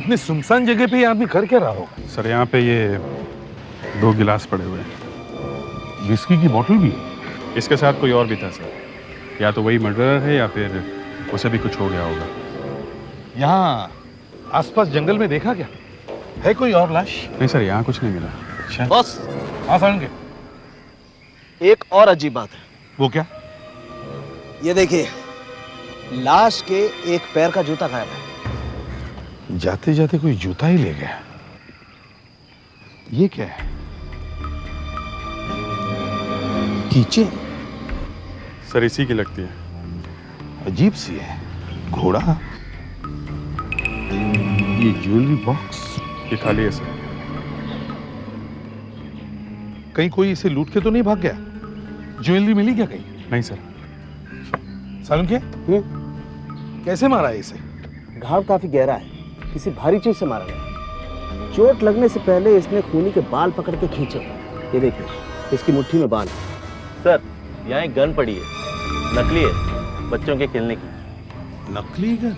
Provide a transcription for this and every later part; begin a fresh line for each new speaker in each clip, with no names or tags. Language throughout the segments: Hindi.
इतने सुनसान जगह पे ये आदमी कर क्या रहा होगा?
सर यहाँ पे ये 2 गिलास पड़े हुए हैं।
विस्की की बोतल भी है।
इसके साथ कोई और भी था सर, या तो वही मर्डरर है या फिर उसे भी कुछ हो गया होगा।
यहाँ आसपास जंगल में देखा क्या? है कोई और लाश?
नहीं सर, यहाँ कुछ नहीं मिला।
अच्छा
बॉस,
हाँ सारंगे,
एक और अजीब बात है।
वो क्या?
ये देखिए, लाश के एक पैर का जूता गायब है।
जाते जाते कोई जूता ही ले गया। ये क्या है? कीचेन
सर इसी की लगती है।
अजीब सी है। घोड़ा, ये ज्वेलरी बॉक्स,
ये खाली है सर।
कहीं कोई इसे लूट के तो नहीं भाग गया? ज्वेलरी मिली क्या कहीं?
नहीं सर।
सालुंके, कैसे मारा है इसे?
घाव काफी गहरा है, किसी भारी चीज से मारा गया। चोट लगने से पहले इसने खूनी के बाल पकड़ के खींचे। ये देखिए, इसकी मुट्ठी में बाल।
सर, यहाँ एक गन पड़ी है, नकली है, बच्चों के खेलने की।
नकली गन?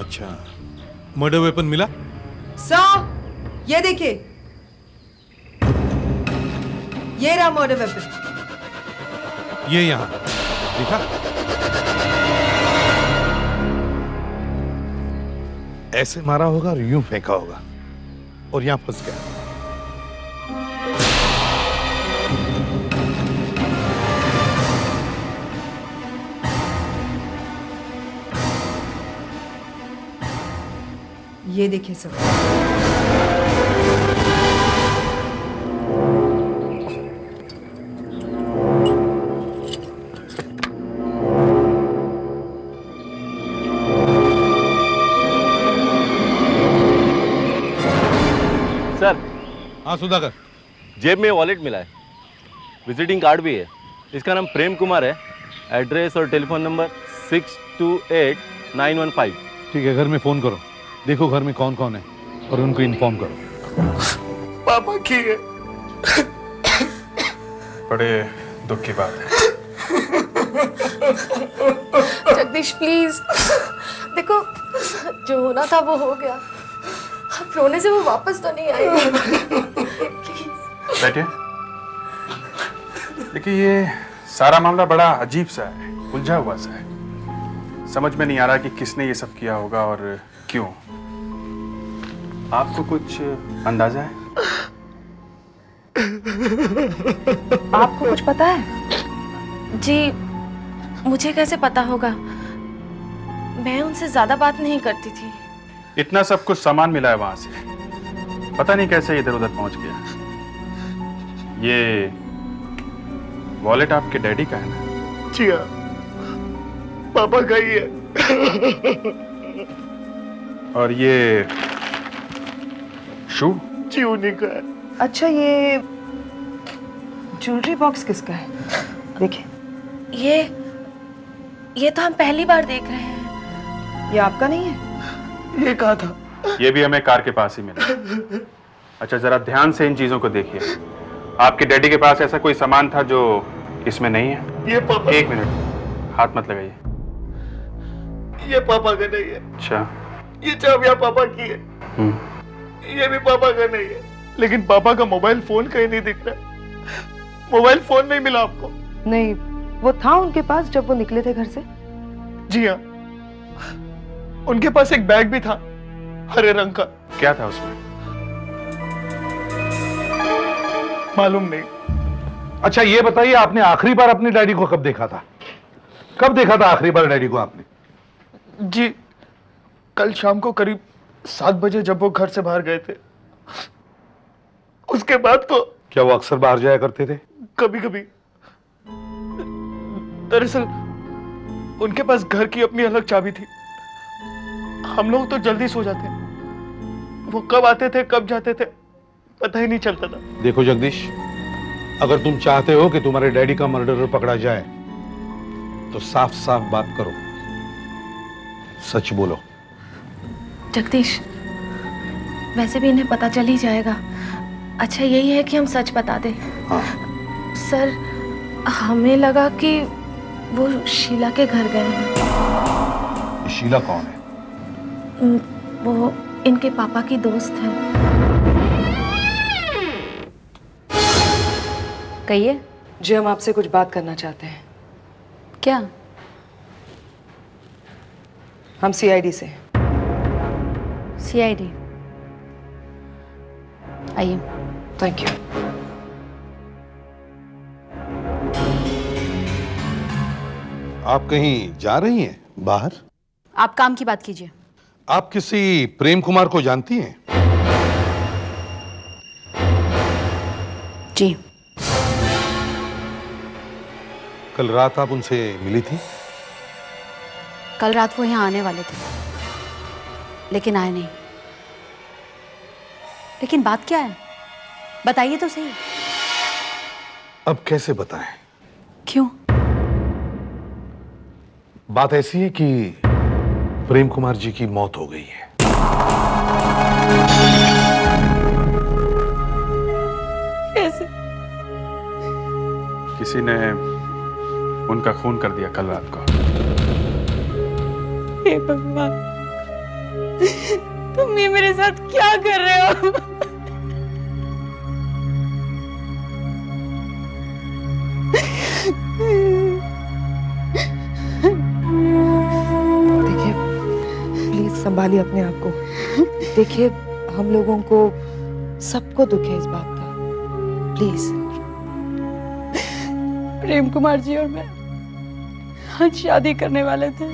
अच्छा, मर्डर वेपन मिला?
सर, ये देखिए, ये रहा मर्डर वेपन।
ये यहाँ देखा? ऐसे मारा होगा और यूं फेंका होगा और यहां फंस गया।
ये देखिए सर,
सर,
हाँ सुधाकर,
जेब में वॉलेट मिला है, विजिटिंग कार्ड भी है। इसका नाम प्रेम कुमार है। एड्रेस और टेलीफोन नंबर 628915।
ठीक है, घर में फोन करो, देखो घर में कौन कौन है और उनको इन्फॉर्म करो।
पापा की है।
बड़े दुख की बात है।
जगदीश प्लीज, देखो जो होना था वो हो गया। अब रोने से वो वापस तो नहीं आएगी।
बैठिए। देखिए, ये सारा मामला बड़ा अजीब सा है, उलझा हुआ सा है। समझ में नहीं आ रहा कि किसने ये सब किया होगा और क्यों। आपको कुछ अंदाजा है?
आपको कुछ पता है?
जी, मुझे कैसे पता होगा? मैं उनसे ज्यादा बात नहीं करती थी।
इतना सब कुछ सामान मिला है वहां से, पता नहीं कैसे इधर उधर पहुंच गया। ये वॉलेट आपके डैडी का है ना?
जी हाँ, पापा का ही है।
और ये शू?
जी उन्हीं का है।
अच्छा, ये ज्वेलरी बॉक्स किसका है? देखिए,
ये तो हम पहली बार देख रहे हैं।
ये आपका नहीं है?
ये कहा था।
ये भी हमें कार के पास ही मिला। अच्छा, जरा ध्यान से इन चीजों को देखिए। आपके डैडी के पास ऐसा कोई सामान था जो इसमें नहीं है?
ये पापा,
एक मिनट, हाथ मत लगाइए।
ये पापा का नहीं है।
अच्छा।
ये चाबियां पापा की है। ये भी पापा का नहीं है। लेकिन पापा का मोबाइल फोन कहीं नहीं दिख रहा। मोबाइल फोन नहीं मिला आपको?
नहीं, वो था उनके पास जब वो निकले थे घर से।
जी हाँ, उनके पास एक बैग भी था, हरे रंग का।
क्या था उसमें?
मालूम नहीं।
अच्छा ये बताइए, आपने आखिरी बार अपने डैडी को कब देखा था? कब देखा था आखिरी बार डैडी को आपने?
जी, कल शाम को करीब 7 बजे जब वो घर से बाहर गए थे। उसके बाद तो
क्या वो अक्सर बाहर जाया करते थे?
कभी कभी। दरअसल उनके पास घर की अपनी अलग चाबी थी। हम लोग तो जल्दी सो जाते, वो कब आते थे कब जाते थे पता ही नहीं चलता था।
देखो जगदीश, अगर तुम चाहते हो कि तुम्हारे डैडी का मर्डरर पकड़ा जाए तो साफ साफ बात करो, सच बोलो।
जगदीश, वैसे भी इन्हें पता चल ही जाएगा। अच्छा यही है कि हम सच बता दें।
हाँ।
सर, हमें लगा कि वो शीला के घर गए हैं।
शीला कौन है?
वो इनके पापा की दोस्त है।
कहिए।
जी हम आपसे कुछ बात करना चाहते हैं।
क्या?
हम सीआईडी से।
सीआईडी? आइए।
Thank you.
आप कहीं जा रही हैं बाहर?
आप काम की बात कीजिए।
आप किसी प्रेम कुमार को जानती हैं?
जी।
कल रात आप उनसे मिली थी?
कल रात वो यहाँ आने वाले थे, लेकिन आए नहीं। लेकिन बात क्या है, बताइए तो सही।
अब कैसे बताएं?
क्यों?
बात ऐसी है कि प्रेम कुमार जी की मौत हो गई है।
कैसे?
किसी ने उनका खून कर दिया कल रात को।
हे भगवान, तुम ये मेरे साथ क्या कर रहे हो?
देखिए प्लीज संभालिए अपने आप को। देखिए हम लोगों को सबको दुख है इस बात का, प्लीज।
प्रेम कुमार जी और मैं आज शादी करने वाले थे।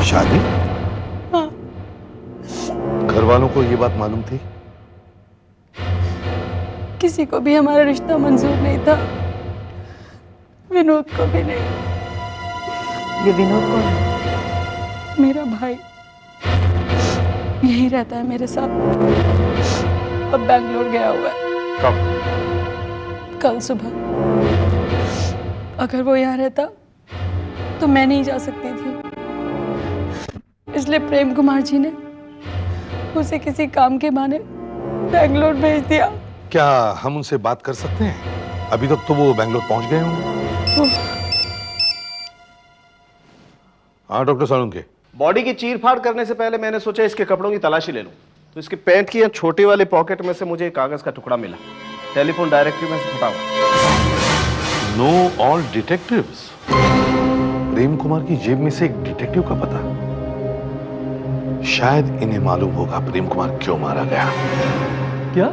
शादी?
हाँ।
घर वालों को ये बात मालूम थी?
किसी को भी हमारा रिश्ता मंजूर नहीं था, विनोद को भी नहीं।
ये विनोद कौन है?
मेरा भाई यही रहता है मेरे साथ, अब बैंगलोर गया हुआ है।
कब?
कल सुबह। अगर वो यहाँ रहता तो मैं नहीं जा सकती थी, इसलिए प्रेम कुमार जी ने उसे किसी काम के बहाने बैंगलोर भेज दिया।
क्या हम उनसे बात कर सकते हैं? अभी तक तो वो बैंगलोर पहुंच गए होंगे। हाँ डॉक्टर सालुंके।
बॉडी की चीर-फाड़ करने से पहले मैंने सोचा इसके कपड़ों की तलाशी ले लूं। तो इसके पैंट की छोटे वाले पॉकेट में से मुझे एक कागज का टुकड़ा मिला, टेलीफोन डायरेक्टरी में से फटा हुआ।
No all detectives. Prem Kumar की जेब में से एक डिटेक्टिव का पता। शायद इन्हें मालूम होगा प्रेम कुमार क्यों मारा गया।
क्या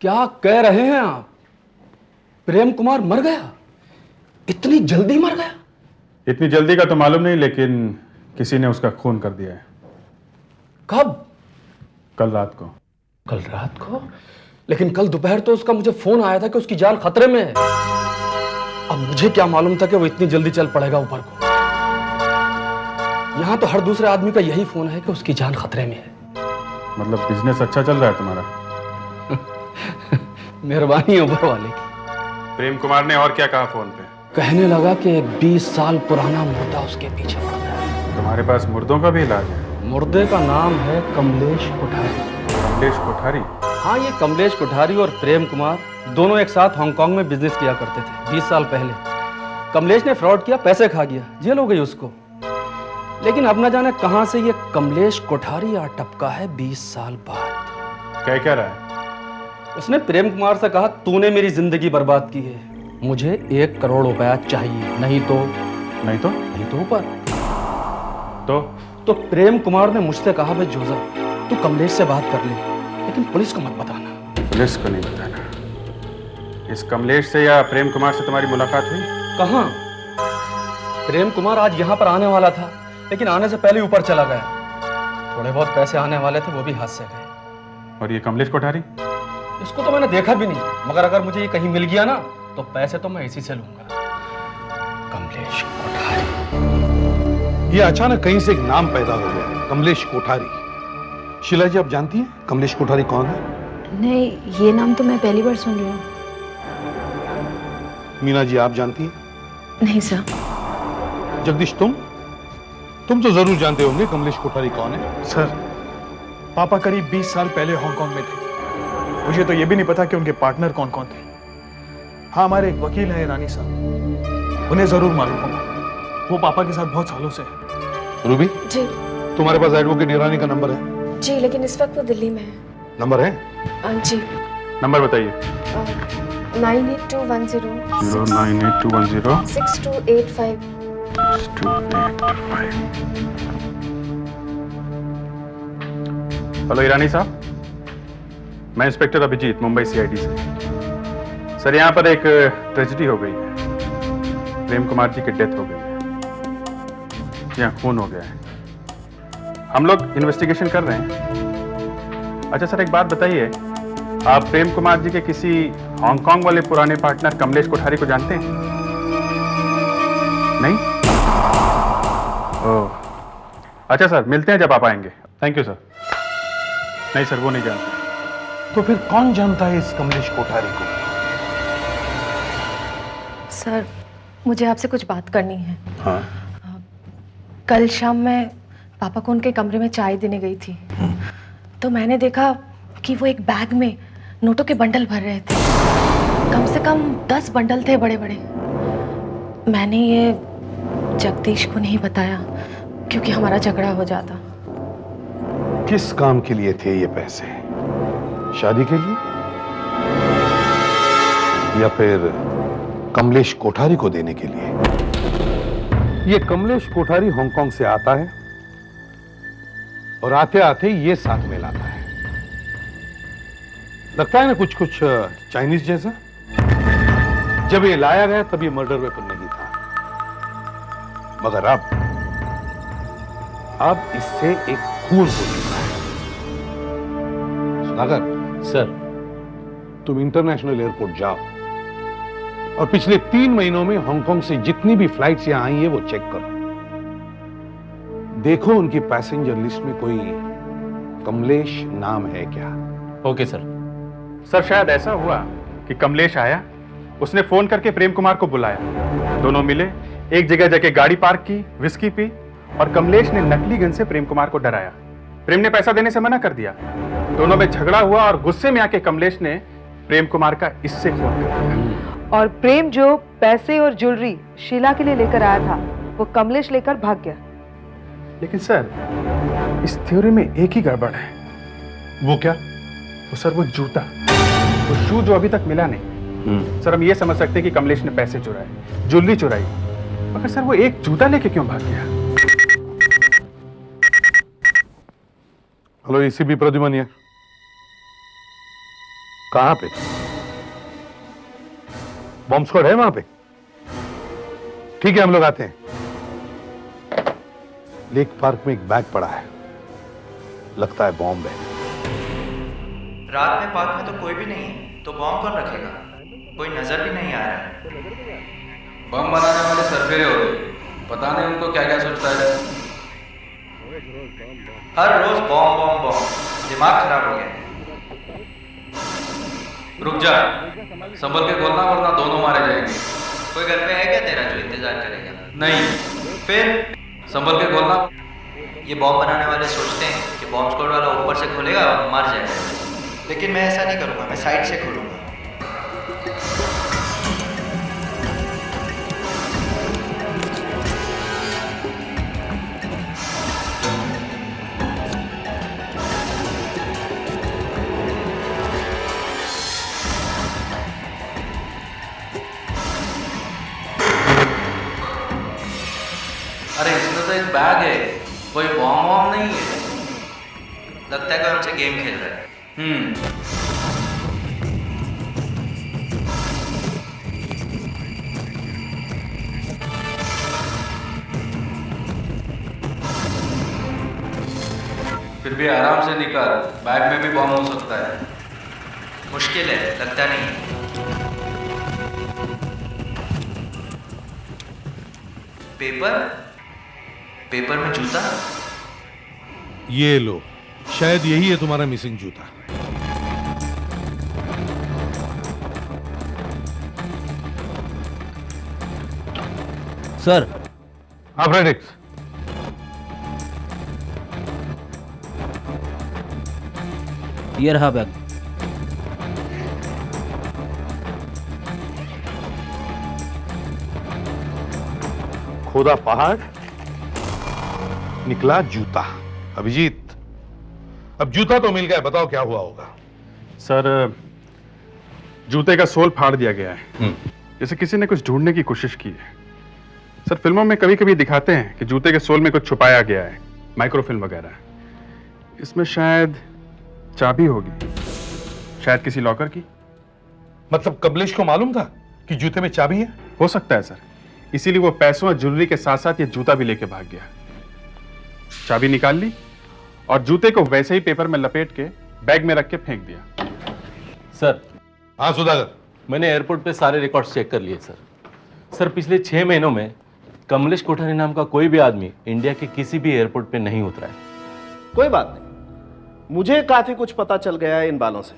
क्या कह रहे हैं आप? प्रेम कुमार मर गया? इतनी जल्दी मर गया?
इतनी जल्दी का तो मालूम नहीं, लेकिन किसी ने उसका खून कर दिया है।
कब?
कल रात को।
कल रात को? लेकिन कल दोपहर तो उसका मुझे फोन आया था कि उसकी जान खतरे में है। अब मुझे क्या मालूम था कि वो इतनी जल्दी चल पड़ेगा ऊपर को। यहां तो हर दूसरे आदमी का यही फोन है कि उसकी जान खतरे में है।
मतलब बिजनेस अच्छा चल रहा है तुम्हारा?
मेहरबानी ऊपर वाले की।
प्रेम कुमार ने और क्या कहा फोन पे?
कहने लगा कि एक 20 साल पुराना मुर्दा उसके पीछे पड़ रहा है।
तुम्हारे पास मुर्दों का भी इलाज है?
मुर्दे का नाम है कमलेश कोठारी।
कमलेश कोठारी?
हाँ, ये कमलेश कोठारी और प्रेम कुमार दोनों एक साथ हांगकांग में बिजनेस किया करते थे 20 साल पहले। कमलेश ने फ्रॉड किया, पैसे खा गया, जेल हो गई उसको। लेकिन अब न जाने कहां से ये कमलेश कोठारी आ टपका है 20 साल बाद।
कह क्या रहा है?
उसने प्रेम कुमार से कहा, तूने मेरी जिंदगी बर्बाद की है, मुझे 1 करोड़ रुपया चाहिए, नहीं तो ऊपर। तो प्रेम कुमार ने मुझसे कहा, भाई जोजा तू कमलेश से बात कर ले, लेकिन पुलिस को मत बताना।
पुलिस को नहीं बताना? इस कमलेश से या प्रेम कुमार से तुम्हारी मुलाकात हुई?
कहाँ? प्रेम कुमार आज यहाँ पर आने वाला था, लेकिन आने से पहले ऊपर चला गया। थोड़े बहुत पैसे आने वाले थे, वो भी हाथ से गए।
और ये कमलेश कोठारी?
इसको तो मैंने देखा भी नहीं, मगर अगर मुझे ये कहीं मिल गया ना तो पैसे तो मैं इसी से लूंगा। कमलेश कोठारी।
ये अचानक कहीं से एक नाम पैदा हो गया, कमलेश कोठारी। शीला जी आप जानती हैं कमलेश कोठारी कौन है?
नहीं, ये नाम तो मैं पहली बार सुन रही हूँ।
मीना जी आप जानती हैं?
नहीं सर।
जगदीश तुम तो जरूर जानते होंगे कमलेश कोठारी कौन है।
सर, पापा करीब 20 साल पहले हांगकांग में थे। मुझे तो ये भी नहीं पता कि उनके पार्टनर कौन कौन थे। हाँ, हमारे एक वकील हैं रानी साहब, उन्हें जरूर मालूम होगा। वो पापा के साथ बहुत सालों से हैं।
रूबी
जी।
तुम्हारे पास एडवोकेट ईरानी का नंबर है?
जी, लेकिन इस वक्त वो दिल्ली में है।
नंबर है?
जी।
नंबर बताइए।
98210
098210628
6285।
हेलो ईरानी साहब, मैं इंस्पेक्टर अभिजीत, मुंबई सीआईडी से। सर, यहाँ पर एक ट्रेजेडी हो गई है। प्रेम कुमार जी की डेथ हो गई है, यहाँ खून हो गया है। हम लोग इन्वेस्टिगेशन कर रहे हैं। अच्छा सर, एक बात बताइए, आप प्रेम कुमार जी के किसी हांगकांग वाले पुराने पार्टनर कमलेश कोठारी को जानते हैं? नहीं? ओह, अच्छा सर, मिलते हैं जब आप आएंगे। Thank you sir. नहीं सर, वो नहीं जानते।
तो फिर कौन जानता है इस कमलेश कोठारी को?
सर, मुझे आपसे कुछ बात करनी है।
हाँ।
कल शाम मैं पापा को उनके कमरे में चाय देने गई थी, तो मैंने देखा कि वो एक बैग में नोटों के बंडल भर रहे थे। कम से कम 10 बंडल थे, बड़े बड़े। मैंने ये जगदीश को नहीं बताया, क्योंकि हमारा झगड़ा हो जाता।
किस काम के लिए थे ये पैसे? शादी के लिए या फिर कमलेश कोठारी को देने के लिए? ये कमलेश कोठारी हांगकांग से आता है और आते आते ये साथ में लाता है। लगता है ना कुछ कुछ चाइनीज जैसा। जब ये लाया गया तब ये मर्डर वेपन नहीं था, मगर अब इससे एक खून हो चुका है। सुधाकर
सर,
तुम इंटरनेशनल एयरपोर्ट जाओ और पिछले 3 महीनों में हांगकांग से जितनी भी फ्लाइट्स यहां आई है वो चेक करो। देखो उनकी पैसेंजर लिस्ट में कोई कमलेश नाम है क्या?
Okay sir.
सर, शायद ऐसा हुआ कि कमलेश आया, उसने फोन करके प्रेम कुमार को बुलाया, दोनों मिले, एक जगह जाके गाड़ी पार्क की, विस्की पी, और कमलेश ने नकली गन से प्रेम कुमार को डराया। प्रेम ने पैसा देने से मना कर दिया, दोनों में झगड़ा हुआ और गुस्से में आके कमलेश ने प्रेम कुमार का इससे खून कर दिया।
और प्रेम जो पैसे और ज्वेलरी शीला के लिए लेकर आया था, वो कमलेश लेकर भाग गया।
लेकिन सर, इस थ्योरी में एक ही गड़बड़ है।
वो क्या?
वो सर, वो जूता, वो शू जो अभी तक मिला नहीं। सर, हम ये समझ सकते हैं कि कमलेश ने पैसे चुराए, ज्वेलरी चुराई, मगर सर वो एक जूता लेके क्यों भाग गया?
हेलो, एसीपी प्रद्युमन, कहां पे? बॉम्ब स्क्वाड है वहां पे? ठीक है, हम लोग आते हैं। लेक पार्क में एक बैग पड़ा है, लगता है बॉम्ब है।
रात में पार्क में तो कोई भी नहीं है, तो बॉम्ब कौन रखेगा? कोई नजर भी नहीं आ रहा है।
बम बनाने वाले सरफेरे होते, पता नहीं उनको क्या क्या सोचता है।
हर रोज बॉम्ब बॉम्ब बॉम्ब, दिमाग खराब हो गया।
रुक जा, संभल के खोलना वरना दोनों मारे जाएंगे।
कोई घर पे है क्या तेरा जो इंतजार करेगा?
नहीं,
फिर
संभल के खोलना।
ये बॉम्ब बनाने वाले सोचते हैं कि बॉम्ब स्क्वाड वाला ऊपर से खोलेगा और मार जाएगा, लेकिन मैं ऐसा नहीं करूंगा, मैं साइड से खोलूंगा।
अरे इसमें तो एक बैग है, कोई बॉम्ब वॉम्ब नहीं है।
लगता है कोई हमसे गेम खेल रहा है।
फिर भी आराम से निकाल, बैग में भी बॉम्ब हो सकता है।
मुश्किल है, लगता नहीं। पेपर में जूता।
ये लो, शायद यही है तुम्हारा मिसिंग जूता।
सर,
हाँ फ्रेडिक्स,
ये रहा बैग।
खोदा पहाड़, निकला जूता। अभिजीत, अब जूता तो मिल गया, बताओ क्या हुआ होगा।
सर, जूते का सोल फाड़ दिया गया है, जैसे किसी ने कुछ ढूंढने की कोशिश की है। सर, फिल्मों में कभी कभी दिखाते हैं कि जूते के सोल में कुछ छुपाया गया है, माइक्रोफिल्म वगैरह। इसमें शायद चाबी होगी, शायद किसी लॉकर की।
मतलब कमलेश को मालूम था कि जूते में चाबी है?
हो सकता है सर, इसीलिए वो पैसों और ज्वेलरी के साथ साथ ये जूता भी लेके भाग गया। चाबी निकाल ली और जूते को वैसे ही पेपर में लपेट के बैग में रख के फेंक दिया।
सर,
हाँ सुधाकर,
मैंने एयरपोर्ट पे सारे रिकॉर्ड्स चेक कर लिए सर। सर, पिछले 6 महीनों में कमलेश कोठारी नाम का कोई भी आदमी इंडिया के किसी भी एयरपोर्ट पे नहीं उतरा है।
कोई बात नहीं, मुझे काफी कुछ पता चल गया है इन बालों से।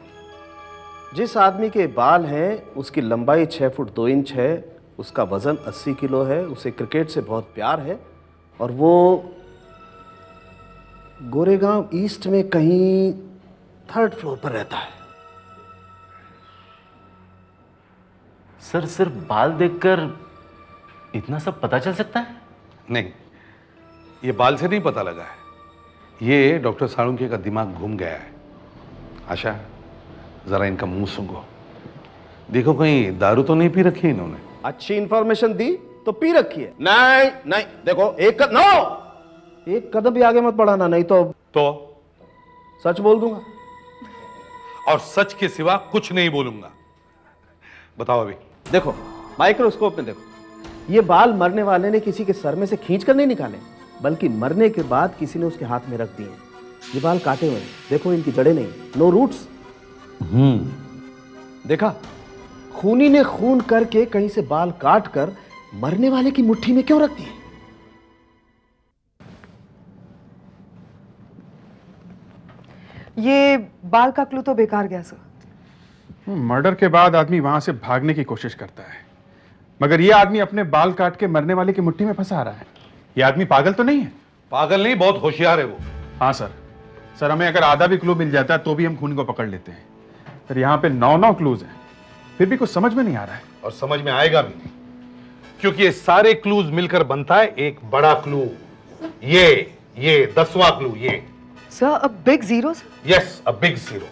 जिस आदमी के बाल हैं उसकी लंबाई 6 फुट 2 इंच है, उसका वजन 80 किलो है, उसे क्रिकेट से बहुत प्यार है और वो गोरेगांव ईस्ट में कहीं 3rd फ्लोर पर रहता है।
सर, सिर्फ बाल देखकर इतना सब पता चल सकता है?
नहीं, ये बाल से नहीं पता लगा है, ये डॉक्टर साळुंखे का दिमाग घूम गया है। आशा, जरा इनका मुंह सूंघो, देखो कहीं दारू तो नहीं पी रखी इन्होंने।
अच्छी इंफॉर्मेशन दी तो पी रखी है। नहीं नहीं, देखो एक कदम भी आगे मत बढ़ाना, नहीं तो सच बोल दूंगा।
और सच के सिवा कुछ नहीं बोलूंगा। बताओ अभी।
देखो, माइक्रोस्कोप में देखो, ये बाल मरने वाले ने किसी के सर में से खींच कर नहीं निकाले, बल्कि मरने के बाद किसी ने उसके हाथ में रख दिए। ये बाल काटे हुए हैं, देखो इनकी जड़ें नहीं, नो रूट्स। देखा, खूनी ने खून करके कहीं से बाल काट कर मरने वाले की मुट्ठी में क्यों रख दिए?
ये बाल का क्लू तो बेकार गया सर।
मर्डर के बाद आदमी वहां से भागने की कोशिश करता है, मगर ये आदमी अपने बाल काट के मरने वाले की मुट्ठी में फंसा रहा है। ये आदमी पागल तो नहीं है?
पागल नहीं, बहुत होशियार है वो।
हाँ सर, हमें अगर आधा भी क्लू मिल जाता है तो भी हम खूनी को पकड़ लेते हैं। सर, यहाँ पे 9 क्लूज हैं, फिर भी कुछ समझ में नहीं आ रहा है।
और समझ में आएगा भी नहीं, क्योंकि ये सारे क्लूज मिलकर बनता है एक बड़ा क्लू। ये 10वां क्लू। ये
sir, a big zero.
Yes, a big zero.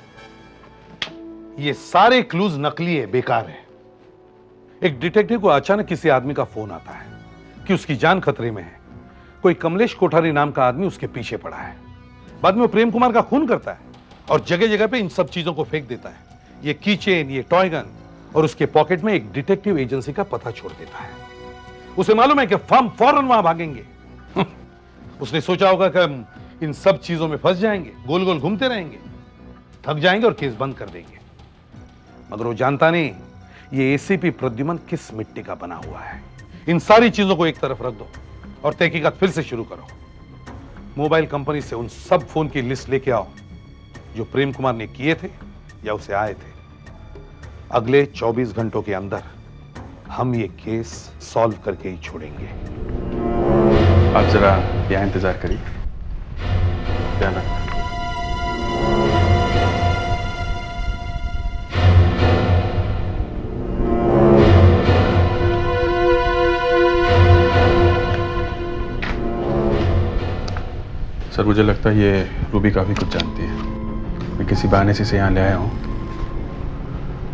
ये सारे क्लूज नकली है, बेकार है। एक डिटेक्टिव को अचानक किसी आदमी का फोन आता है कि उसकी जान खतरे में है। कोई कमलेश कोठारी नाम का आदमी उसके पीछे पड़ा है। बाद में वो प्रेम कुमार का खून करता है और जगह जगह पे इन सब चीजों को फेंक देता है। ये कीचेन, ये टॉय गन, और उसके पॉकेट में एक डिटेक्टिव एजेंसी का पता छोड़ देता है। उसे मालूम है कि हम फौरन वहां भागेंगे। उसने सोचा होगा कि हम इन सब चीजों में फंस जाएंगे, गोल गोल घूमते रहेंगे, थक जाएंगे और केस बंद कर देंगे। मगर वो जानता नहीं ये एसीपी प्रद्युमन किस मिट्टी का बना हुआ है। इन सारी चीजों को एक तरफ रख दो और तहकीकात फिर से शुरू करो। मोबाइल कंपनी से उन सब फोन की लिस्ट लेके आओ जो प्रेम कुमार ने किए थे या उसे आए थे। अगले 24 घंटों के अंदर हम ये केस सॉल्व करके ही छोड़ेंगे।
आप जरा यहाँ इंतजार करिए। ध्यान रखना। सर, मुझे लगता है ये रूबी काफी कुछ जानती है। मैं किसी बहाने से इसे यहाँ ले आया हूँ।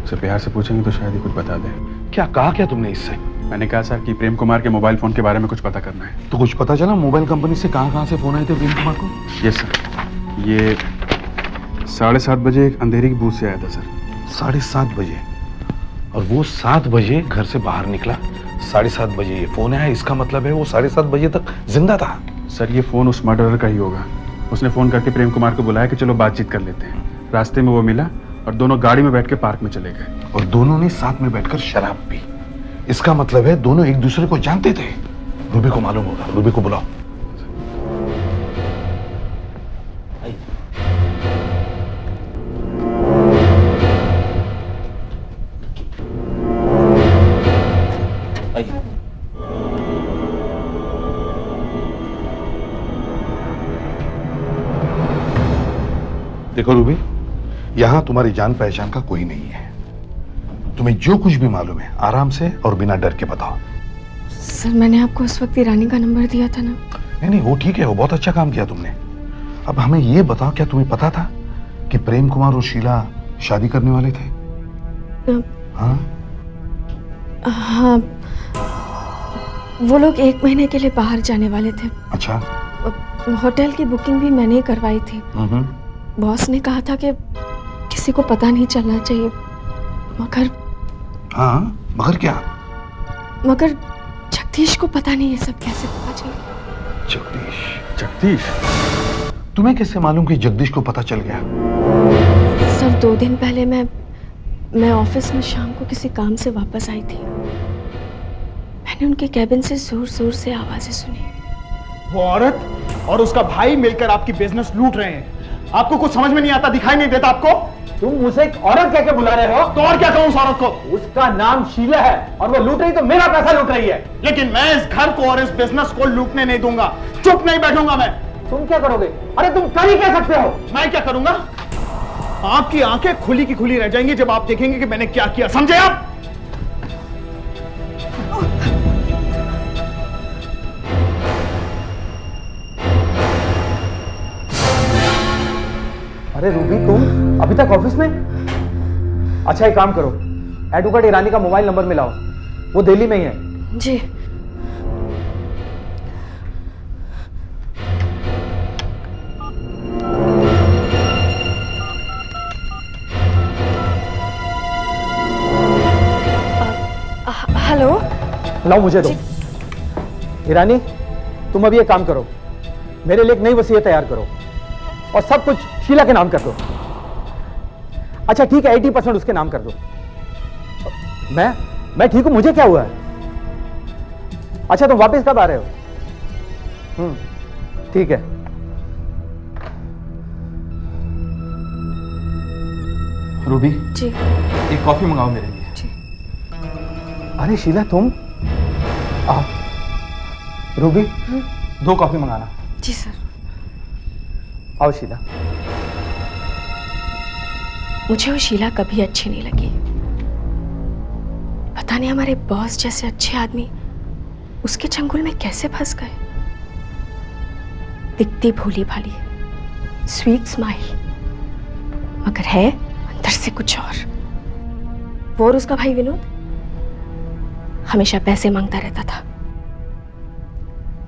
उसे प्यार से पूछेंगे तो शायद ही कुछ बता दे।
क्या कहा क्या तुमने इससे?
मैंने कहा सर कि प्रेम कुमार के मोबाइल फोन के बारे में कुछ पता करना है।
तो कुछ पता चला मोबाइल कंपनी से कहाँ से फोन आए थे प्रेम कुमार को?
यस सर, ये 7:30 बजे एक अंधेरी की बूथ से आया था सर।
7:30 बजे? और वो 7 बजे घर से बाहर निकला, 7:30 बजे ये फोन आया। इसका मतलब है वो 7:30 बजे तक जिंदा था।
सर, ये फोन उस मर्डरर का ही होगा। उसने फोन करके प्रेम कुमार को बुलाया कि चलो बातचीत कर लेते हैं। रास्ते में वो मिला और दोनों गाड़ी में बैठ के पार्क में चले गए।
और दोनों ने साथ में बैठकर शराब पी। इसका मतलब है दोनों एक दूसरे को जानते थे। रूबी को मालूम होगा, रूबी को बुलाओ। देखो रूबी, यहां तुम्हारी जान पहचान का कोई नहीं है। तुम्हें जो कुछ भी मालूम है आराम से और बिना डर के बताओ।
सर, मैंने आपको उस वक्त ईरानी का नंबर दिया था ना।
नहीं, वो ठीक है, वो बहुत अच्छा काम किया तुमने। अब हमें ये बताओ, क्या तुम्हें पता था कि प्रेम कुमार और शीला शादी करने वाले थे? हाँ?
हाँ, वो लोग 1 महीने के लिए बाहर जाने वाले थे।
अच्छा।
होटल की बुकिंग भी मैंने ही करवाई थी। बॉस ने कहा था कि किसी को पता नहीं चलना चाहिए, मगर
हाँ, मगर क्या?
मगर जगदीश को पता नहीं ये सब कैसे पता चला।
जगदीश, तुम्हें कैसे मालूम कि जगदीश को पता चल गया?
सर, 2 दिन पहले मैं ऑफिस में शाम को किसी काम से वापस आई थी। मैंने उनके कैबिन से जोर जोर से आवाजें सुनी।
वो औरत और उसका भाई मिलकर आपकी बिजनेस लूट रहे हैं। आपको कुछ समझ में नहीं आता, दिखाई नहीं देता आपको?
तुम उसे एक औरत कह के बुला रहे हो?
तो और क्या कहूं उस औरत को?
उसका नाम शीला है और वो लूट रही तो मेरा पैसा लूट रही है।
लेकिन मैं इस घर को और इस बिजनेस को लूटने नहीं दूंगा। चुप नहीं बैठूंगा मैं।
तुम क्या करोगे? अरे तुम कर ही क्या सकते हो?
मैं क्या करूंगा? आपकी आंखें खुली की खुली रह जाएंगी जब आप देखेंगे कि मैंने क्या किया, समझे आप?
अरे रूबी, तुम अभी तक ऑफिस में? अच्छा, एक काम करो, एडवोकेट ईरानी का मोबाइल नंबर मिलाओ, वो दिल्ली में ही है।
जी। हेलो।
लाओ मुझे दो। ईरानी, तुम अभी एक काम करो, मेरे लिए एक नई वसीयत तैयार करो और सब कुछ शीला के नाम कर दो। अच्छा ठीक है, 80% उसके नाम कर दो। मैं ठीक हूं, मुझे क्या हुआ है? अच्छा, तुम वापस कब आ रहे हो? ठीक है। रूबी
जी।
एक कॉफी मंगाओ मेरे लिए।
जी।
अरे शीला, तुम आओ। रूबी, 2 कॉफी मंगाना।
जी सर।
आओ शीला।
मुझे वो शीला कभी अच्छी नहीं लगी। पता नहीं हमारे बॉस जैसे अच्छे आदमी उसके चंगुल में कैसे फंस गए। दिखती भोली भाली, स्वीट स्माइल, मगर है अंदर से कुछ और। वो और उसका भाई विनोद हमेशा पैसे मांगता रहता था।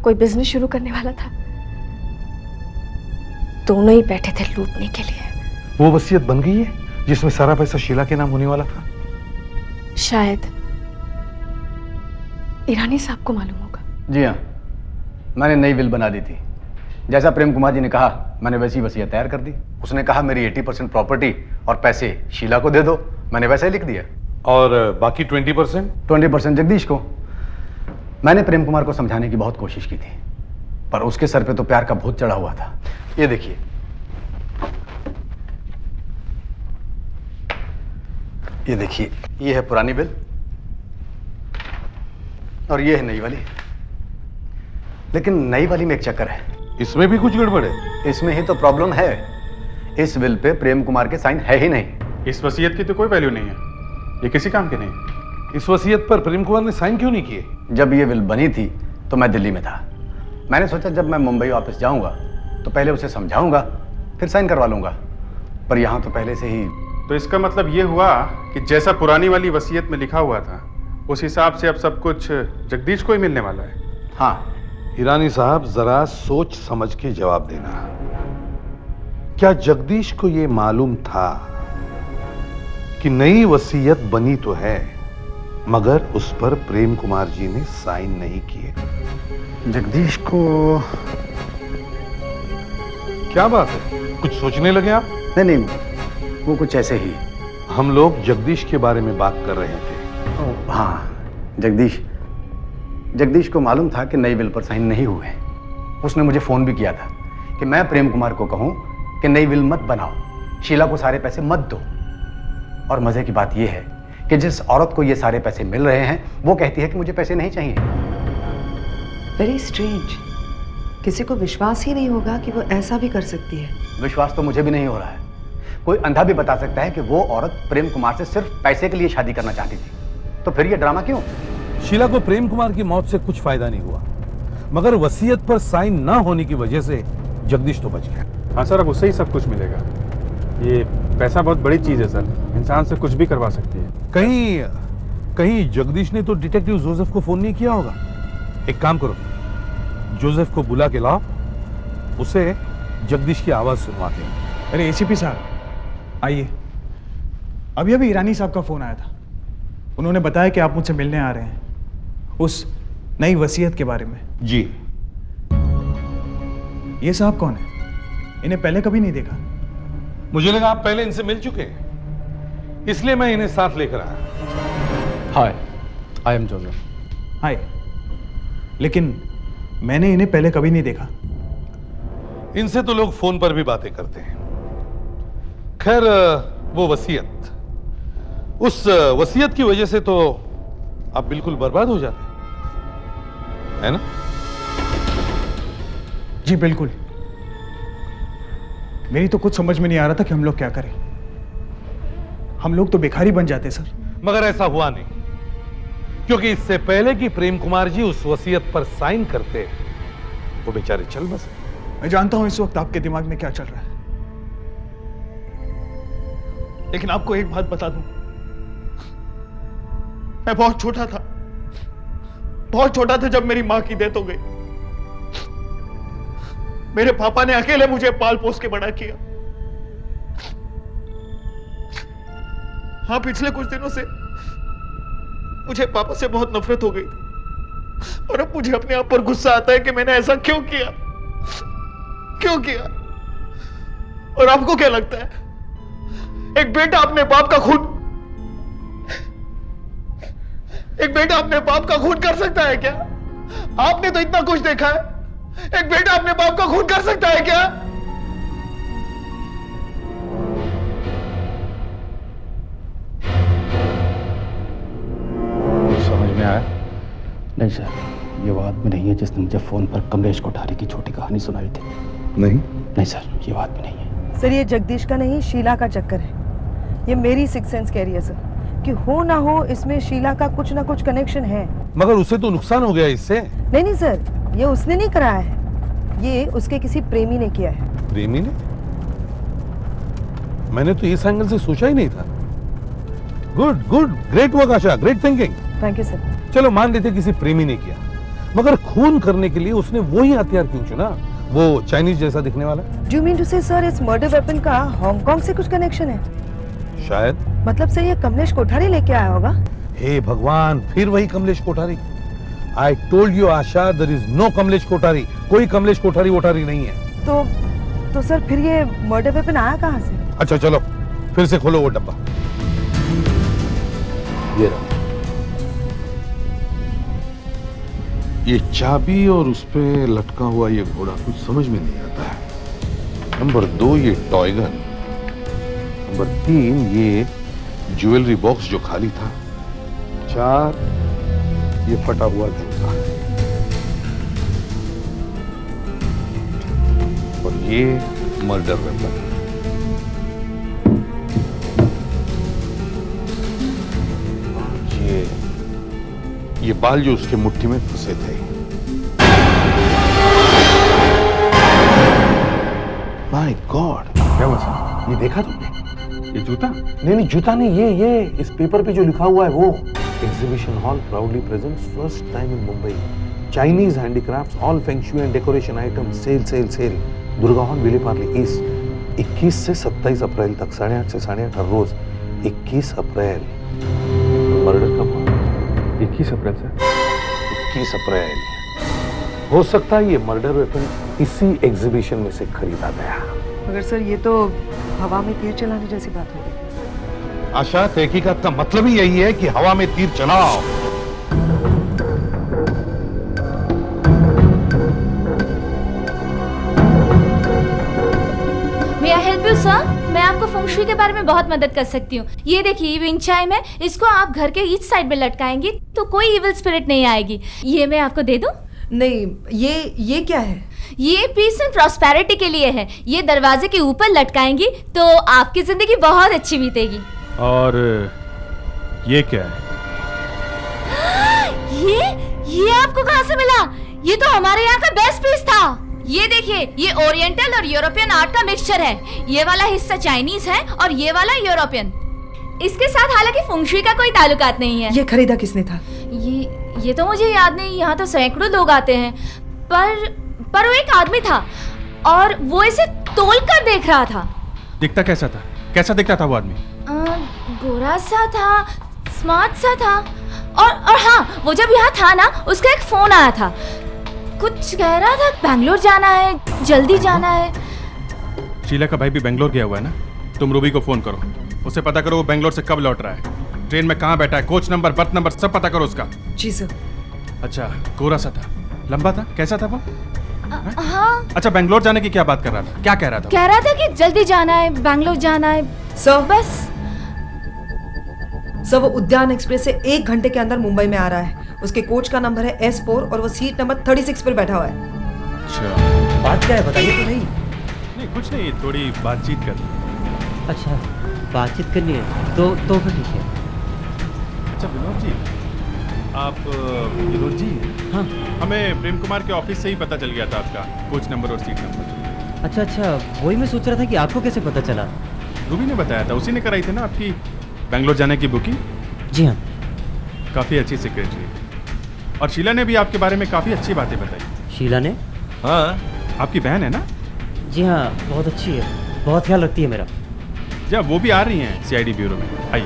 कोई बिजनेस शुरू करने वाला था, दोनों ही बैठे थे लूटने के लिए।
वो वसीयत बन गई है जिसमें सारा पैसा शीला के नाम होने वाला था?
शायद। ईरानी साहब को मालूम होगा।
जी हाँ, मैंने नई विल बना दी थी। जैसा प्रेम कुमार जी ने कहा, मैंने वैसी वसीयत तैयार कर दी। उसने कहा मेरी 80% प्रॉपर्टी और पैसे शीला को दे दो, मैंने वैसा ही लिख दिया।
और बाकी 20%?
20% जगदीश को। मैंने प्रेम कुमार को समझाने की बहुत कोशिश की थी, पर उसके सर पे तो प्यार का भूत चढ़ा हुआ था। ये देखिए, ये है पुरानी बिल और ये है नई वाली। लेकिन नई वाली में एक चक्कर है।
इसमें भी कुछ गड़बड़ है?
इसमें ही तो प्रॉब्लम है। इस विल पे प्रेम कुमार के साइन है ही नहीं।
इस वसीयत की तो कोई वैल्यू नहीं है, ये किसी काम की नहीं।
इस वसीयत पर प्रेम कुमार ने साइन क्यों नहीं किए?
जब ये विल बनी थी तो मैं दिल्ली में था। मैंने सोचा जब मैं मुंबई वापस जाऊंगा तो पहले उसे समझाऊंगा, फिर साइन करवा लूंगा। पर यहां तो पहले से ही।
तो इसका मतलब ये हुआ कि जैसा पुरानी वाली वसीयत में लिखा हुआ था उस हिसाब से अब सब कुछ जगदीश को ही मिलने वाला है।
हाँ।
ईरानी साहब, जरा सोच समझ के जवाब देना। क्या जगदीश को यह मालूम था कि नई वसीयत बनी तो है मगर उस पर प्रेम कुमार जी ने साइन नहीं किए?
जगदीश को
क्या बात है, कुछ सोचने लगे आप?
नहीं, वो कुछ ऐसे ही।
हम लोग जगदीश के बारे में बात कर रहे थे।
हाँ, जगदीश को मालूम था कि नई विल पर साइन नहीं हुए। उसने मुझे फोन भी किया था कि मैं प्रेम कुमार को कहूं कि नई विल मत बनाओ, शीला को सारे पैसे मत दो। और मजे की बात यह है कि जिस औरत को ये सारे पैसे मिल रहे हैं वो कहती है कि मुझे पैसे नहीं चाहिए।
Very strange. किसी को विश्वास ही नहीं होगा कि वो ऐसा भी कर सकती है।
विश्वास तो मुझे भी नहीं हो रहा है। कोई अंधा भी बता सकता है कि वो औरत प्रेम कुमार से सिर्फ पैसे के लिए शादी करना चाहती थी, तो फिर ये ड्रामा क्यों?
शीला को प्रेम कुमार की मौत से कुछ फायदा नहीं हुआ, मगर वसीयत पर साइन ना होने की वजह से जगदीश तो बच गया।
हाँ सर, अब उससे ही सब कुछ मिलेगा। ये पैसा बहुत बड़ी चीज़ है सर, इंसान से कुछ भी करवा सकती है।
कहीं जगदीश ने तो डिटेक्टिव जोसेफ को फोन नहीं किया होगा। एक काम करो, जोसेफ को बुला के लाओ, उसे जगदीश की आवाज सुनवाते हैं।
अरे एसीपी साहब आइए। अभी अभी ईरानी साहब का फोन आया था। उन्होंने बताया कि आप मुझसे मिलने आ रहे हैं उस नई वसीयत के बारे में।
जी।
ये साहब कौन है? इन्हें पहले कभी नहीं देखा।
मुझे लगा आप पहले इनसे मिल चुके हैं, इसलिए मैं इन्हें साथ लेकर आया।
हाय, आई एम जोसेफ।
हाय, लेकिन मैंने इन्हें पहले कभी नहीं देखा।
इनसे तो लोग फोन पर भी बातें करते हैं। खैर, वो वसीयत, उस वसीयत की वजह से तो आप बिल्कुल बर्बाद हो जाते है ना?
जी बिल्कुल। मेरी तो कुछ समझ में नहीं आ रहा था कि हम लोग क्या करें। हम लोग तो भिखारी बन जाते सर।
मगर ऐसा हुआ नहीं, क्योंकि इससे पहले कि प्रेम कुमार जी उस वसीयत पर साइन करते, वो बेचारे चल बसे।
मैं जानता हूं इस वक्त आपके दिमाग में क्या चल रहा है, लेकिन आपको एक बात बता दूं, मैं बहुत छोटा था जब मेरी मां की डेथ हो गई। मेरे पापा ने अकेले मुझे पाल पोस के बड़ा किया। हाँ, पिछले कुछ दिनों से मुझे पापा से बहुत नफरत हो गई थी, और अब मुझे अपने आप पर गुस्सा आता है कि मैंने ऐसा क्यों किया। और आपको क्या लगता है, एक बेटा अपने बाप का खून कर सकता है क्या? आपने तो इतना कुछ देखा है, एक बेटा अपने बाप का खून कर सकता है क्या?
समझ में आया? नहीं सर, ये वो आदमी नहीं है जिसने मुझे फोन पर कमलेश कोठारी की छोटी कहानी सुनाई थी। नहीं सर, ये बात भी नहीं है।
सर, ये जगदीश का नहीं, शीला का चक्कर है। ये मेरी सिक्स सेंस कह रही है सर कि हो ना हो इसमें शीला का कुछ ना कुछ कनेक्शन है।
मगर उसे तो नुकसान हो गया इससे।
नहीं सर, ये उसने नहीं कराया है, ये उसके किसी प्रेमी ने किया है।
प्रेमी ने? मैंने तो इस एंगल से सोचा ही नहीं था। Good, great work Asha, great thinking.
Thank you sir.
चलो मान लेते किसी प्रेमी ने किया, मगर खून करने के लिए उसने वही हथियार क्यों चुना, वो चाइनीज जैसा दिखने वाला?
डू यू मीन टू से सर इस मर्डर वेपन का हांगकांग से कुछ कनेक्शन है?
शायद।
मतलब सर ये कमलेश कोठारी लेके आया होगा?
हे भगवान, फिर वही Kamlesh Kothari. I told you Asha, there is no Kamlesh Kothari. कोई कमलेश कोठारी वोठारी नहीं है।
तो सर फिर ये मर्डर वेपन आया कहाँ से?
अच्छा चलो, फिर से खोलो वो डब्बा। ये रहा, ये चाबी और उस पे लटका हुआ ये घोड़ा कुछ समझ में नहीं आता है। नंबर 2 ये टॉय गन, नंबर 3 ये ज्वेलरी बॉक्स जो खाली था, 4 ये फटा हुआ जूता, और ये मर्डर वेपन। ये बाल जो उसके मुट्ठी में फंसे थे। माय गॉड,
क्या हुआ सर?
ये देखा तुमने?
ये जूता?
नहीं, जूता नहीं, ये इस पेपर पे जो लिखा हुआ है वो। Exhibition hall proudly presents first time in Mumbai Chinese handicrafts, all feng shui and decoration items, sale. Durga hall, Vile Parle east, 21 से 27 अप्रैल तक, 8:30 से 8:30 हर रोज। 21 अप्रैल मर्डर कब हुआ?
21 अप्रैल से।
21 अप्रैल। हो सकता है ये मर्डर वेपन इसी एग्जीबिशन में से खरीदा गया।
मगर सर ये तो हवा में तीर चलाने जैसी बात हो गई।
आशा, तहकीकात का मतलब ही यही है कि हवा में तीर चलाओ।
May I help you, sir? मैं आपको फेंग शुई के बारे में बहुत मदद कर सकती हूँ। ये देखिए, ये विंग चाइम है, इसको आप घर के ईच साइड में लटकाएंगी तो कोई इविल स्पिरिट नहीं आएगी। ये मैं आपको दे दूँ?
नहीं, ये क्या है?
ये पीस एंड प्रॉस्पेरिटी के लिए है। ये दरवाजे के ऊपर लटकाएंगी तो आपकी जिंदगी बहुत अच्छी बीतेगी।
और ये क्या है?
ये आपको कहाँ से मिला? ये तो हमारे यहाँ का बेस्ट पीस था। ये देखिए, ये ओरिएंटल और यूरोपियन आर्ट का मिक्सचर है। ये वाला हिस्सा चाइनीज है और ये वाला यूरोपियन। इसके साथ हालांकि फुंगशुई का कोई ताल्लुकात नहीं है।
ये खरीदा किसने था?
ये तो मुझे याद नहीं। यहाँ तो सैकड़ों लोग आते हैं, पर वो एक आदमी था और वो इसे तोल कर देख रहा था।
दिखता कैसा था? कैसा दिखता था वो आदमी?
गोरा सा था, स्मार्ट सा था, और हाँ, वो जब यहाँ था ना, उसका एक फोन आया था। कुछ कह रहा था बैंगलोर जाना है, जल्दी जाना है।
शीला का भाई भी बेंगलोर गया हुआ है ना? तुम रूबी को फोन करो, उससे पता करो वो बेंगलोर से कब लौट रहा है, ट्रेन में कहाँ बैठा है, कोच नंबर, बर्थ नंबर सब पता करो उसका।
जी सर।
अच्छा, गोरा सा था, लंबा था, कैसा था वो?
हाँ।
अच्छा, बेंगलोर जाने की क्या बात कर रहा था? क्या कह रहा था?
कह रहा था कि जल्दी जाना है, बैंगलोर जाना है।
सर
बस
सर, वो उद्यान एक्सप्रेस से 1 घंटे के अंदर मुंबई में आ रहा है। उसके कोच का नंबर है S4 और वो सीट नंबर 36 पर बैठा हुआ है।
अच्छा,
बात क्या है बताइए तो नहीं।
नहीं कुछ नहीं, थोड़ी बातचीत कर।
अच्छा, बातचीत करनी है तो फिर ठीक है।
अच्छा विनोद जी, आप विनोद जी?
हाँ,
हमें प्रेम कुमार के ऑफिस से ही पता चल गया था आपका कोच नंबर और सीट नंबर।
अच्छा, वही मैं सोच रहा था कि आपको कैसे पता चला।
रूबी ने बताया था, उसी ने कराई थी ना आपकी बेंगलोर जाने की बुकिंग।
जी हाँ।
काफ़ी अच्छी सेक्रेटरी है और शीला ने भी आपके बारे में काफ़ी अच्छी बातें बताई।
शीला ने?
हाँ, आपकी बहन है ना?
जी हाँ, बहुत अच्छी है, बहुत ख्याल रखती है मेरा।
जी वो भी आ रही हैं CID ब्यूरो में। आइए।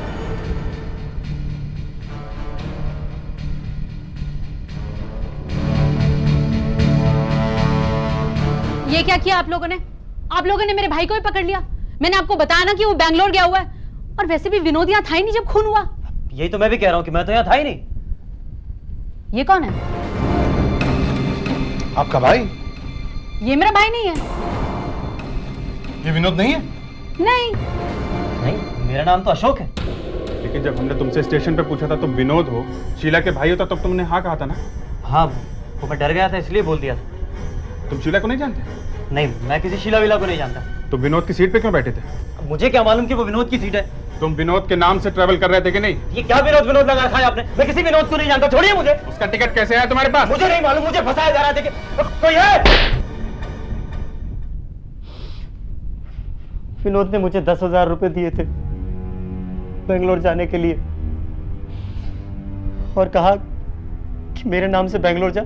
ये क्या किया आप लोगों ने? आप लोगों ने मेरे भाई को भी पकड़ लिया। मैंने आपको बताया ना कि वो बैंगलोर गया हुआ है, और वैसे भी विनोद यहाँ था ही नहीं जब खून हुआ।
यही तो मैं भी कह रहा हूँ कि मैं तो यहाँ था ही नहीं।
ये कौन है?
आपका भाई?
ये मेरा भाई नहीं है।
ये विनोद नहीं है?
नहीं,
मेरा नाम तो अशोक है।
लेकिन जब हमने तुमसे स्टेशन पे पूछा था तुम विनोद हो, शीला के भाई हो, तब तुमने हाँ कहा था ना?
हाँ, वो मैं डर गया था इसलिए बोल दिया था।
तुम शीला को नहीं जानते?
नहीं, मैं किसी शीला विला को नहीं जानता।
तुम विनोद की सीट पे क्यों बैठे थे?
मुझे क्या मालूम कि वो विनोद की सीट है।
तुम विनोद के नाम से ट्रेवल कर रहे थे कि नहीं?
ये क्या विनोद लगा रखा है आपने? मैं किसी विनोद को नहीं जानता, छोड़िए मुझे।
उसका टिकट कैसे आया तुम्हारे पास?
मुझे नहीं मालूम, मुझे फंसाया जा रहा है। देखिए, कोई है? विनोद ने मुझे 10,000 रुपए दिए थे बेंगलोर जाने के लिए और कहा कि मेरे नाम से बेंगलोर जा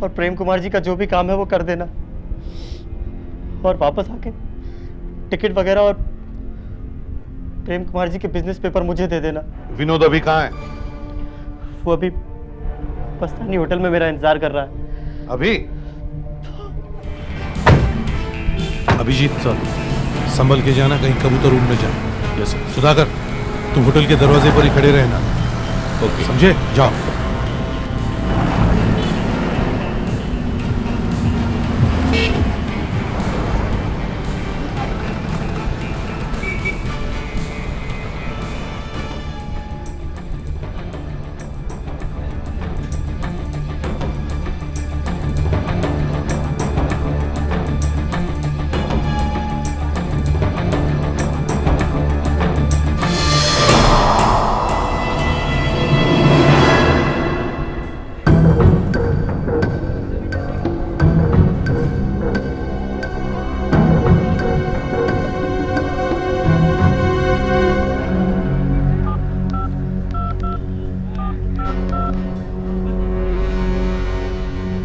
और प्रेम कुमार जी का जो भी काम है वो कर देना, और वापस आके टिकट वगैरह और प्रेम कुमार जी के बिजनेस पेपर मुझे दे देना।
विनोद अभी कहाँ है?
वो अभी पस्तानी होटल में मेरा इंतजार कर रहा है।
अभी? अभिजीत सर, संभल के जाना, कहीं कबूतर रूम में जाना। Yes sir. सुधाकर, तुम होटल के दरवाजे पर ही खड़े रहना। ओके, समझे? जाओ।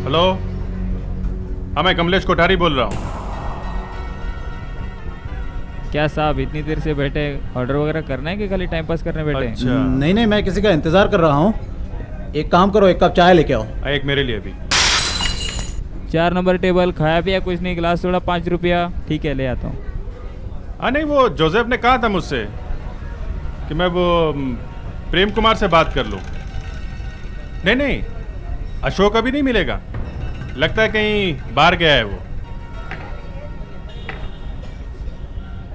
हेलो, हाँ मैं कमलेश कोठारी बोल रहा हूँ।
क्या साहब इतनी देर से बैठे, ऑर्डर वगैरह करना है कि खाली टाइम पास करने बैठे?
अच्छा।
नहीं, मैं किसी का इंतजार कर रहा हूँ। एक काम करो, 1 कप चाय लेके आओ।
एक मेरे लिए भी।
4 नंबर टेबल, खाया पिया कुछ नहीं, गिलास थोड़ा 5 रुपया। ठीक है, ले आता हूँ।
हाँ नहीं, वो जोसेफ ने कहा था मुझसे कि मैं वो प्रेम कुमार से बात कर लूँ। नहीं, अशोक अभी नहीं मिलेगा, लगता है कहीं बाहर गया है वो।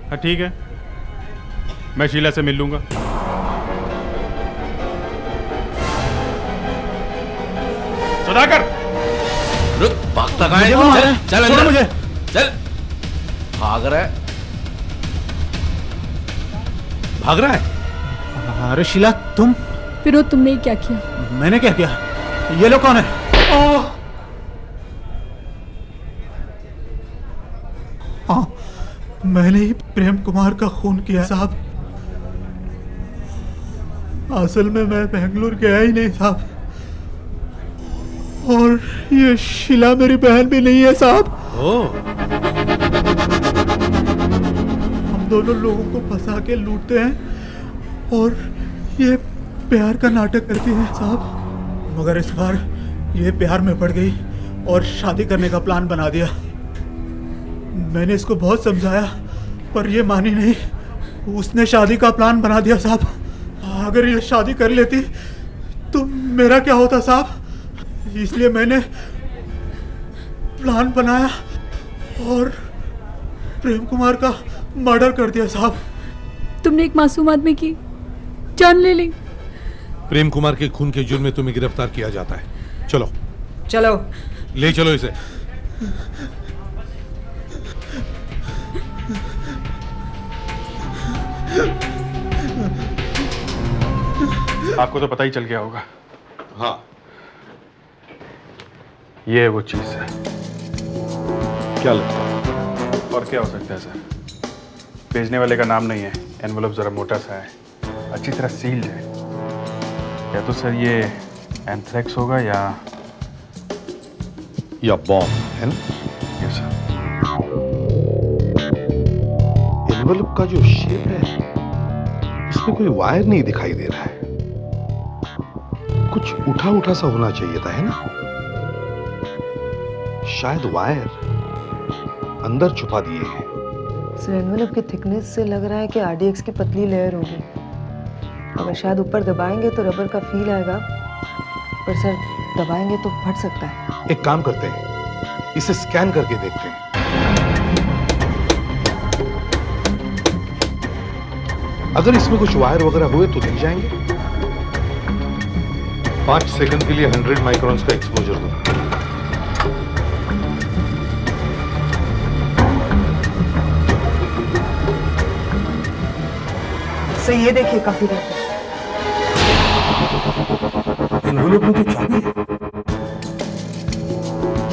हाँ ठीक है, मैं शीला से मिल लूंगा। सुधाकर,
रुक, भागता कहाँ है? चल अंदर,
मुझे
चल। भाग रहा है? भाग रहा है?
अरे शीला, तुम?
विनोद, तुमने क्या किया?
मैंने क्या किया? ये लोग कौन है? हाँ, मैंने ही प्रेम कुमार का खून किया साहब। असल में मैं बेंगलुरु गया ही नहीं साहब, और ये शीला मेरी बहन भी नहीं है साहब। हम दोनों लोगों को फंसा के लूटते हैं और ये प्यार का नाटक करती है साहब। मगर इस बार ये प्यार में पड़ गई और शादी करने का प्लान बना दिया। मैंने इसको बहुत समझाया पर ये मानी नहीं, उसने शादी का प्लान बना दिया साहब। अगर ये शादी कर लेती तो मेरा क्या होता साहब, इसलिए मैंने प्लान बनाया और प्रेम कुमार का मर्डर कर दिया साहब।
तुमने एक मासूम आदमी की जान ले ली।
प्रेम कुमार के खून के जुर्म में तुम्हें गिरफ्तार किया जाता है। चलो
चलो,
ले चलो इसे।
आपको तो पता ही चल गया होगा।
हाँ,
ये है वो चीज है।
क्या लगता है?
और क्या हो सकता है सर? भेजने वाले का नाम नहीं है, एनवलप जरा मोटा सा है, अच्छी तरह सील्ड है। या तो सर ये एंथ्रेक्स होगा या
बॉम्ब है ना?
Yes sir.
एनवलप का जो शेप है इसमें कोई वायर नहीं दिखाई दे रहा है, कुछ उठा उठा सा होना चाहिए था, है ना? शायद वायर अंदर छुपा दिए हैं।
सर एनवेलप की थिकनेस से लग रहा है कि आरडीएक्स की पतली लेयर होगी। अगर शायद ऊपर दबाएंगे तो रबर का फील आएगा, पर सर दबाएंगे तो फट सकता है।
एक काम करते हैं, इसे स्कैन करके देखते हैं। अगर इसमें कुछ वायर वगैरह हुए तो दिख जाएंगे। 5 सेकंड के लिए 100 माइक्रोन्स का एक्सपोजर दो।
सर ये देखिए, काफी रहता है।
एनवेलप में तो चाबी है।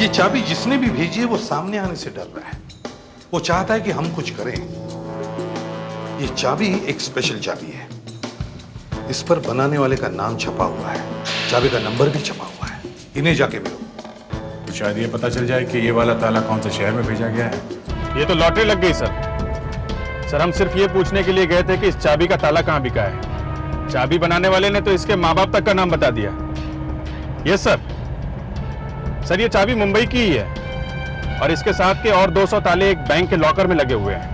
ये चाबी जिसने भी भेजी है वो सामने आने से डर रहा है। वो चाहता है कि हम कुछ करें। ये चाबी एक स्पेशल चाबी है, इस पर बनाने वाले का नाम छपा हुआ है, चाबी का नंबर भी छपा हुआ है। इन्हें जाके मिलो।
तो शायद ये पता चल जाए कि ये वाला ताला कौन से शहर में भेजा गया है। ये तो लॉटरी लग गई सर। सर हम सिर्फ ये पूछने के लिए गए थे कि इस चाबी का ताला कहाँ बिका है। चाबी बनाने वाले ने तो इसके माँ बाप तक का नाम बता दिया। Yes sir. सर ये चाबी मुंबई की ही है और इसके साथ के और 200 ताले एक बैंक के लॉकर में लगे हुए हैं।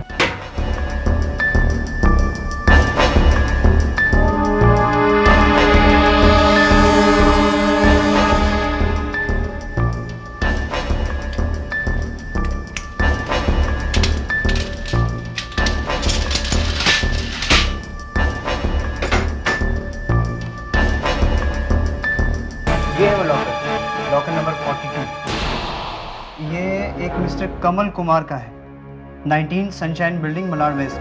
ये है वो लॉकर, लॉकर नंबर 42। ये एक मिस्टर कमल कुमार का है, 19 सनशाइन बिल्डिंग, मलाड वेस्ट।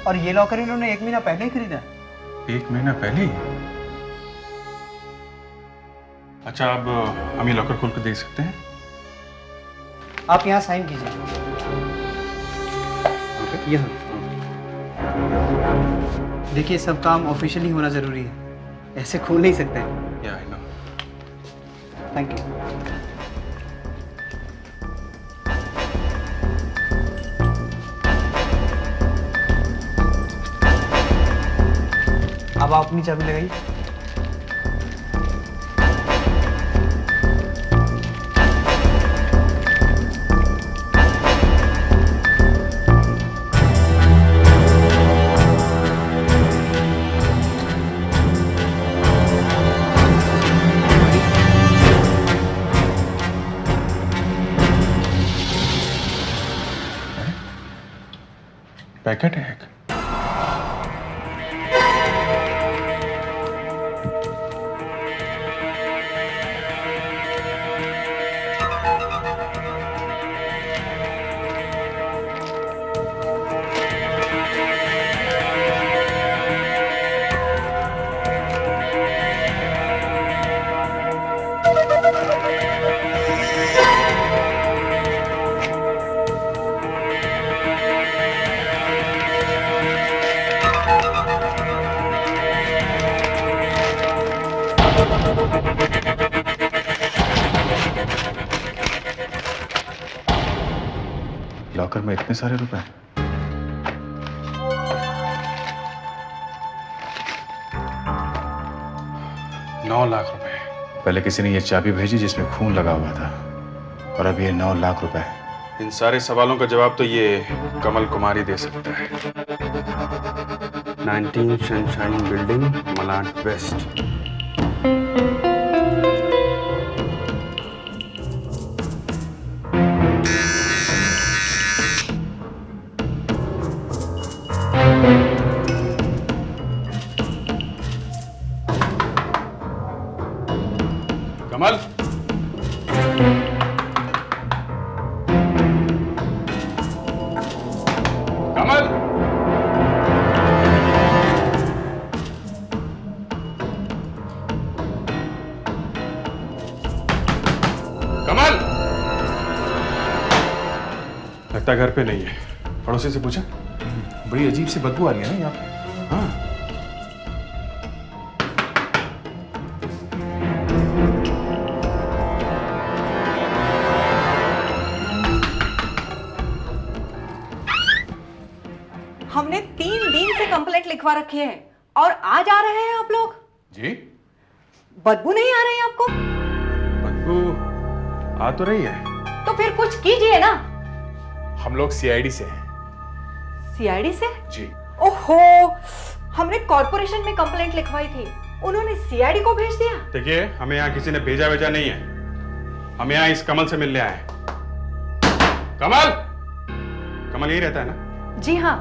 और ये लॉकर इन्होंने 1 महीना पहले ही खरीदा है।
1 महीना पहले ही? अच्छा, अब हम ये लॉकर खोल कर देख सकते हैं?
आप यहाँ साइन कीजिए। यह देखिए, सब काम ऑफिशियली होना जरूरी है, ऐसे खोल नहीं सकते। Thank you. अब आप अपनी चाबी लगाइए।
पैकेट है एक। लॉकर में इतने सारे रुपए? ₹9,00,000। पहले किसी ने ये चाबी भेजी जिसमें खून लगा हुआ था, और अब ये 9 लाख रुपए। इन सारे सवालों का जवाब तो ये कमल कुमार ही दे सकता है। 19 सनशाइन बिल्डिंग, मलाड वेस्ट। कमल, कमल, कमल। लगता घर पे नहीं है। पड़ोसी से पूछा? बड़ी अजीब सी बदबू आ रही है ना यहाँ पे। हाँ।
हमने 3 दिन से कंप्लेंट लिखवा रखी है और आज आ रहे हैं आप लोग?
जी?
बदबू नहीं आ रही है आपको?
बदबू आ तो रही है।
तो फिर कुछ कीजिए ना।
हम लोग सीआईडी से हैं।
सीआईडी से?
जी।
ओहो, हमने कॉर्पोरेशन में कंप्लेंट लिखवाई थी, उन्होंने सीआईडी को भेज दिया।
देखिए, हमें यहाँ किसी ने भेजा नहीं है। हम यहाँ इस कमल से मिलने आए हैं। कमल, कमल यही रहता है ना?
जी हाँ,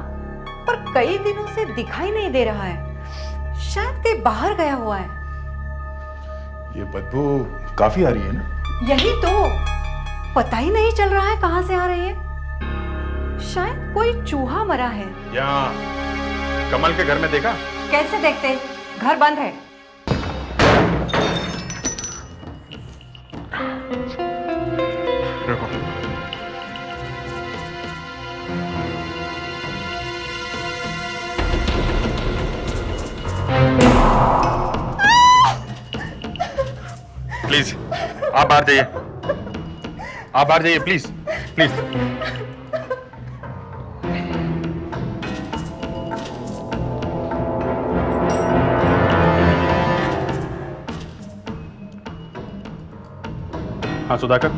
पर कई दिनों से दिखाई नहीं दे रहा है, शायद कहीं बाहर गया हुआ है।
ये बदबू काफी आ रही है ना?
यही तो, पता ही नहीं चल रहा है कहां से आ रही है। शायद कोई चूहा मरा है।
यहाँ कमल के घर में देखा?
कैसे देखते, घर बंद है।
देखो, प्लीज आप बाहर जाइए, आप बाहर जाइए प्लीज, प्लीज। हाँ Sudhakar,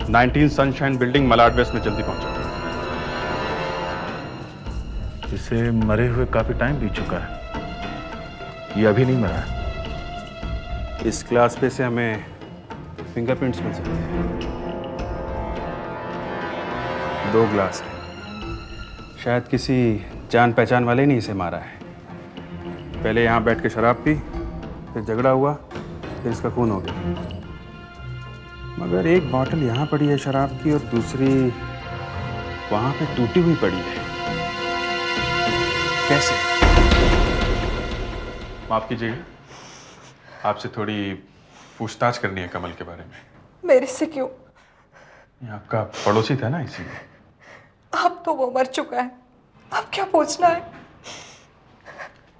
19 sunshine building, Malad west में जल्दी पहुंचो।
इसे मरे हुए काफी टाइम बीत चुका है, ये अभी नहीं मरा है।
इस ग्लास पे से हमें फिंगरप्रिंट्स मिल सकते हैं। 2 ग्लास हैं, शायद किसी जान पहचान वाले ने इसे मारा है। पहले यहाँ बैठ के शराब पी, फिर झगड़ा हुआ, फिर इसका खून हो गया। मगर एक बॉटल यहाँ पड़ी है शराब की और दूसरी वहाँ पे टूटी हुई पड़ी है। कैसे? माफ कीजिएगा, आपसे थोड़ी पूछताछ करनी है कमल के बारे में।
मेरे से क्यों?
ये आपका पड़ोसी था ना, इसीलिए।
अब तो वो मर चुका है, अब क्या पूछना है?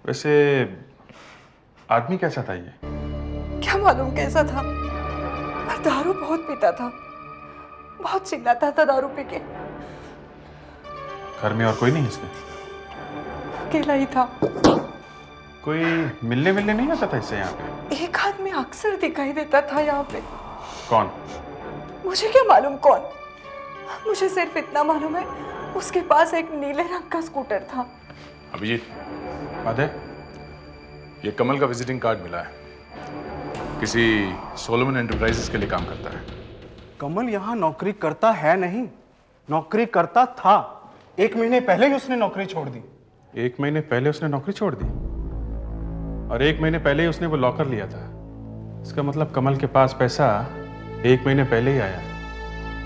वैसे आदमी कैसा था ये?
क्या मालूम कैसा था, पर दारू बहुत पीता था, बहुत चिल्लाता था दारू पी के।
घर में और कोई नहीं इसमें?
अकेला ही था।
कोई मिलने नहीं आता था इससे यहाँ पे?
एक आदमी अक्सर दिखाई देता था यहाँ पे।
कौन?
मुझे क्या मालूम कौन, मुझे सिर्फ इतना मालूम है उसके पास एक नीले रंग का स्कूटर था।
अभिजीत, बात है, ये कमल का विजिटिंग कार्ड मिला है, किसी सोलोमन एंटरप्राइजेस के लिए काम करता है।
कमल यहाँ नौकरी करता है नहीं, नौकरी करता था। 1 महीने पहले ही उसने नौकरी छोड़ दी।
1 महीने पहले उसने नौकरी छोड़ दी और 1 महीने पहले ही उसने वो लॉकर लिया था। इसका मतलब कमल के पास पैसा 1 महीने पहले ही आया।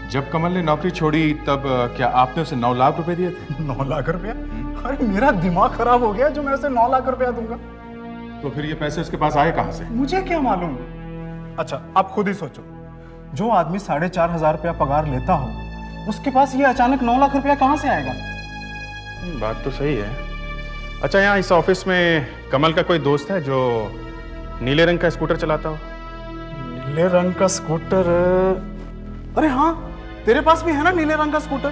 जब कमल ने नौकरी छोड़ी तब क्या आपने उसे 9 लाख रुपए दिए थे?
9 लाख रुपया? अरे मेरा दिमाग खराब हो गया जो मैं उसे 9 लाख रुपया दूंगा।
तो फिर ये पैसे उसके पास आए कहां से?
मुझे क्या मालूम। अच्छा, आप खुद ही सोचो, जो आदमी 4,500 रुपया पगार लेता हो, उसके पास ये अचानक 9 लाख रुपया कहां से आएगा?
बात तो सही है। अच्छा, यहाँ इस ऑफिस में कमल का कोई दोस्त है जो नीले रंग का स्कूटर चलाता हो?
नीले रंग का स्कूटर? अरे हाँ, तेरे पास भी है ना नीले रंग का स्कूटर?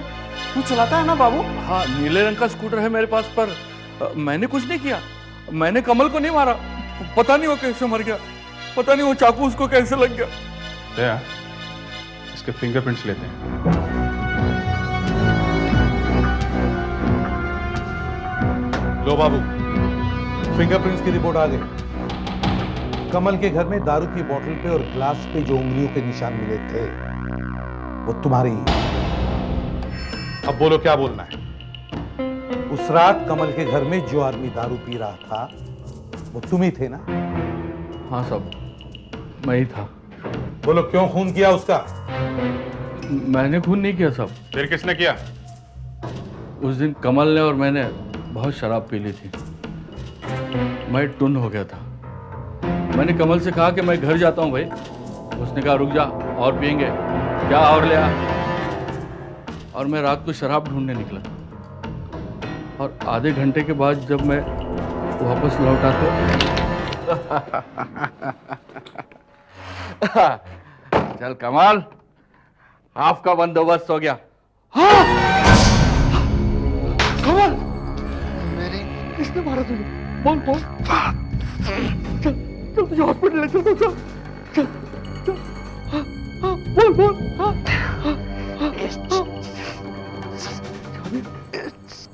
तू चलाता है ना बाबू?
हाँ, नीले रंग का स्कूटर है मेरे पास, पर मैंने कुछ नहीं किया। मैंने कमल को नहीं मारा। पता नहीं वो कैसे मर गया, पता नहीं वो चाकू उसको कैसे लग गया।
दया, इसके फिंगरप्रिंट्स लेते हैं।
लो बाबू, फिंगरप्रिंट्स की रिपोर्ट आ गई। कमल के घर में दारू की बोतल पे और ग्लास पे जो उंगलियों के निशान मिले थे वो तुम्हारी ही। अब बोलो क्या बोलना है। उस रात कमल के घर में जो आदमी दारू पी रहा था वो तुम ही थे ना?
हाँ साहब, मैं ही था।
बोलो क्यों खून किया उसका?
मैंने खून नहीं किया साहब।
फिर किसने किया?
उस दिन कमल ने और मैंने बहुत शराब पी ली थी। मैं टुन हो गया था। मैंने कमल से कहा कि मैं घर जाता हूँ भाई। उसने कहा रुक जा, और पियेंगे क्या, और ले आ। और मैं रात को शराब ढूंढने निकला, और आधे घंटे के बाद जब मैं वापस लौटा तो चल कमाल, आपका बंदोबस्त हो गया। हाँ! कमाल, किसने मारा तुझे? बोल बोल। चल चल तुझे हॉस्पिटल ले चलता हूँ। चल चल चल। हाँ, हाँ, बोल बोल। हाँ, हाँ, हाँ,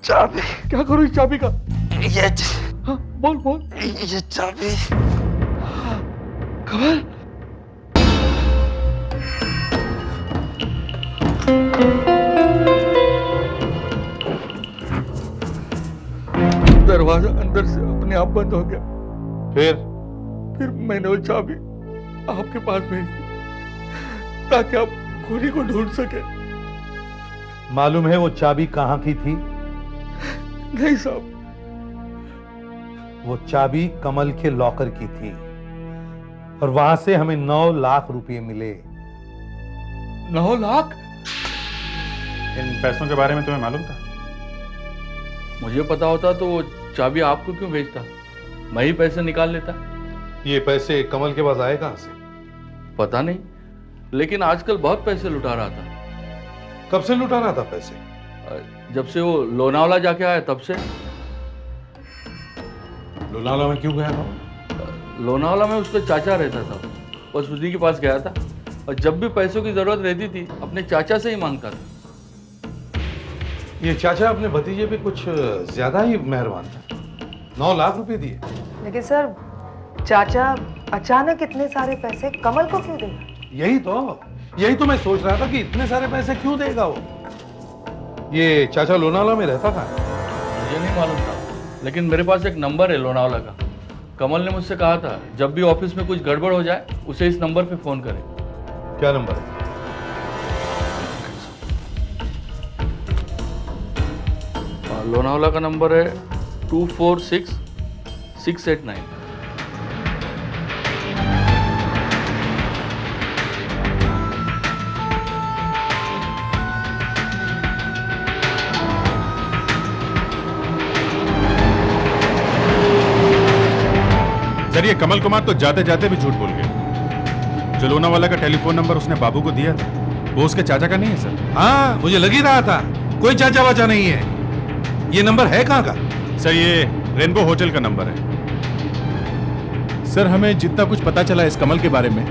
चाबी। क्या करूँ इस चाबी का? ये हाँ, बोल बोल। ये चाबी। कमल, दरवाजा अंदर से अपने आप बंद हो गया। फिर मैंने वो चाबी आपके पास भेज दी ताकि आप खूनी को ढूंढ सके।
मालूम है वो चाबी कहां की थी?
नहीं साहब।
वो चाबी कमल के लॉकर की थी और वहां से हमें 9 लाख रुपए मिले।
9 लाख?
इन पैसों के बारे में तुम्हें मालूम था?
मुझे पता होता तो वो चाबी आपको क्यों भेजता? मैं ही पैसे निकाल लेता।
ये पैसे कमल के पास आए कहां से?
पता नहीं, लेकिन आजकल बहुत पैसे लुटा रहा था।
कब से लुटा रहा था पैसे?
जब से वो लोनावला जाके आया तब से।
लोनावला में क्यों गया था?
लोनावला में उसका चाचा रहता था, बस उसी के पास गया था, और जब भी पैसों की जरूरत रहती थी अपने चाचा से ही मांगता था।
ये चाचा अपने भतीजे पे कुछ ज्यादा ही मेहरबान था। 9 लाख रुपए दिए।
लेकिन सर, चाचा अचानक इतने सारे पैसे कमल को क्यों देगा?
यही तो मैं सोच रहा था कि इतने सारे पैसे क्यों देगा वो। ये चाचा लोनावला में रहता था?
मुझे नहीं मालूम था, लेकिन मेरे पास एक नंबर है लोनावला का। कमल ने मुझसे कहा था जब भी ऑफिस में कुछ गड़बड़ हो जाए उसे इस नंबर पे फोन करें।
क्या नंबर है?
लोनावला का नंबर है 246689।
सर, ये कमल कुमार तो जाते जाते भी झूठ बोल गया। जो लोनावाला का टेलीफोन नंबर उसने बाबू को दिया था वो उसके चाचा का नहीं है सर।
हाँ, मुझे लग ही रहा था कोई चाचा वाचा नहीं है। ये नंबर है कहाँ का?
सर, ये रेनबो होटल का नंबर है। सर, हमें जितना कुछ पता चला इस कमल के बारे में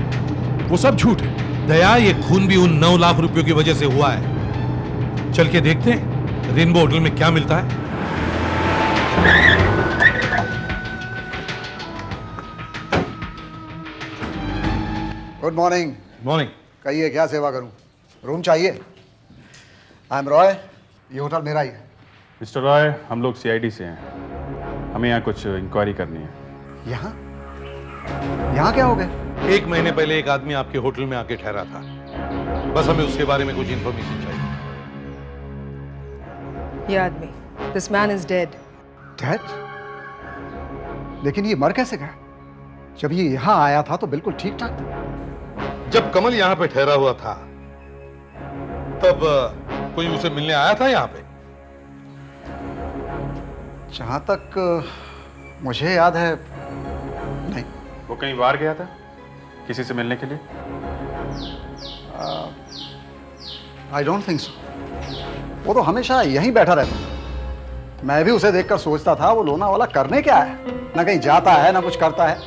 वो सब झूठ है।
दया, ये खून भी उन 9 लाख रुपयों की वजह से हुआ है। चल के देखते हैं रेनबो होटल में क्या मिलता है।
Good morning.
मॉर्निंग।
कहिए क्या सेवा करूं? रूम चाहिए? आई एम रॉय, ये होटल मेरा ही है।
मिस्टर रॉय, हम लोग सीआईडी से हैं। हमें यहाँ कुछ इंक्वायरी करनी है।
यहाँ? यहाँ क्या हो गया?
1 महीने पहले एक आदमी आपके होटल में आके ठहरा था। बस हमें उसके बारे में कुछ इंफॉर्मेशन चाहिए।
ये आदमी, this man is dead.
Dead? लेकिन ये मर कैसे गया? जब ये यहाँ आया था तो बिल्कुल ठीक ठाक था।
जब कमल यहाँ पे ठहरा हुआ था तब कोई उसे मिलने आया था यहाँ पे?
जहां तक मुझे याद है नहीं।
वो कहीं बाहर गया था किसी से मिलने के लिए?
I don't think so. वो तो हमेशा यहीं बैठा रहता था। मैं भी उसे देखकर सोचता था वो लोनावाला करने क्या है, ना कहीं जाता है ना कुछ करता है,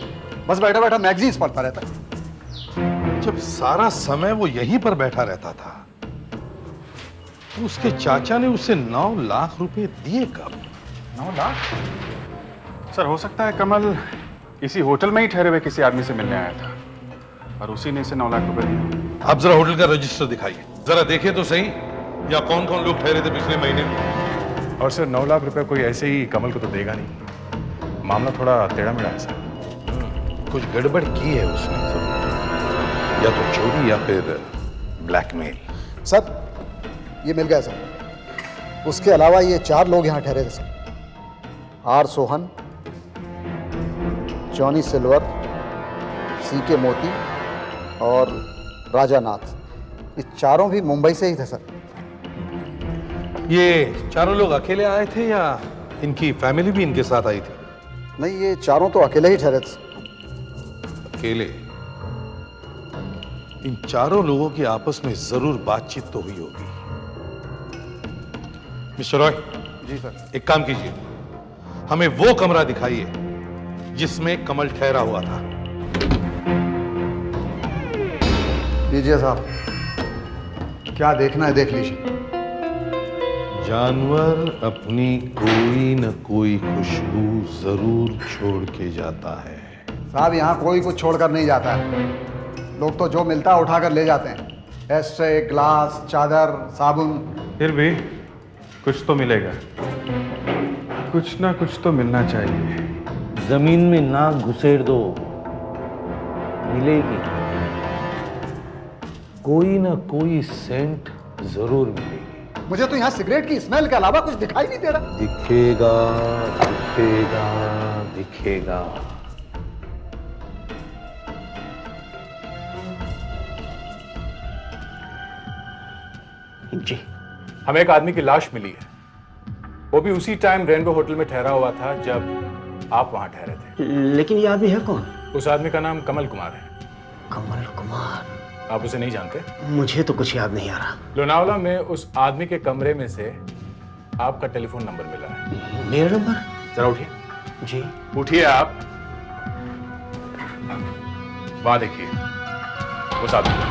बस बैठा बैठा मैगजीन्स पढ़ता रहता है।
जब सारा समय वो यहीं पर बैठा रहता था तो उसके चाचा ने उसे 9 लाख रुपए दिए कब?
9 लाख? सर हो सकता है कमल इसी होटल में ही ठहरे हुए किसी आदमी से मिलने आया था और उसी ने इसे 9 लाख रुपए दिए।
आप जरा होटल का रजिस्टर दिखाइए, जरा देखिए तो सही या कौन कौन लोग ठहरे थे पिछले महीने में।
और सर 9 लाख रुपए कोई ऐसे ही कमल को तो देगा नहीं, मामला थोड़ा टेढ़ा मेढ़ा है सर।
कुछ गड़बड़ की है उसने सर, या तो चोरी या फिर ब्लैकमेल।
सर ये मिल गया सर। उसके अलावा ये 4 लोग यहाँ ठहरे थे sir. R Sohan, Johnny Silver, CK Moti और राजा नाथ, ये चारों भी मुंबई से ही थे सर।
ये चारों लोग अकेले आए थे या इनकी फैमिली भी इनके साथ आई थी?
नहीं, ये चारों तो अकेले ही ठहरे थे।
अकेले? इन चारों लोगों की आपस में जरूर बातचीत तो हुई होगी। मिस्टर रॉय।
जी सर।
एक काम कीजिए, हमें वो कमरा दिखाइए जिसमें कमल ठहरा हुआ था।
लीजिए साहब, क्या देखना है देख लीजिए।
जानवर अपनी कोई न कोई खुशबू जरूर छोड़ के जाता है।
साहब यहाँ कोई कुछ छोड़कर नहीं जाता है, लोग तो जो मिलता है उठाकर ले जाते हैं। एस्ट्रे, ग्लास, चादर, साबुन।
फिर भी कुछ तो मिलेगा, कुछ ना कुछ तो मिलना चाहिए।
जमीन में नाक घुसेड़ दो, मिलेगी। कोई ना कोई सेंट जरूर मिलेगी।
मुझे तो यहाँ सिगरेट की स्मेल के अलावा कुछ दिखाई नहीं दे रहा।
दिखेगा, दिखेगा, दिखेगा।
जी,
हमें एक आदमी की लाश मिली है, वो भी उसी टाइम रेनबो होटल में ठहरा हुआ था जब आप वहां ठहरे थे।
लेकिन ये आदमी है कौन?
उस आदमी का नाम कमल कुमार है।
कमल कुमार?
आप उसे नहीं जानते?
मुझे तो कुछ याद नहीं आ रहा।
लोनावला में उस आदमी के कमरे में से आपका टेलीफोन नंबर मिला है।
मेरा नंबर?
जरा उठिए।
जी।
उठिए आप। वहां देखिए उस आदमी को।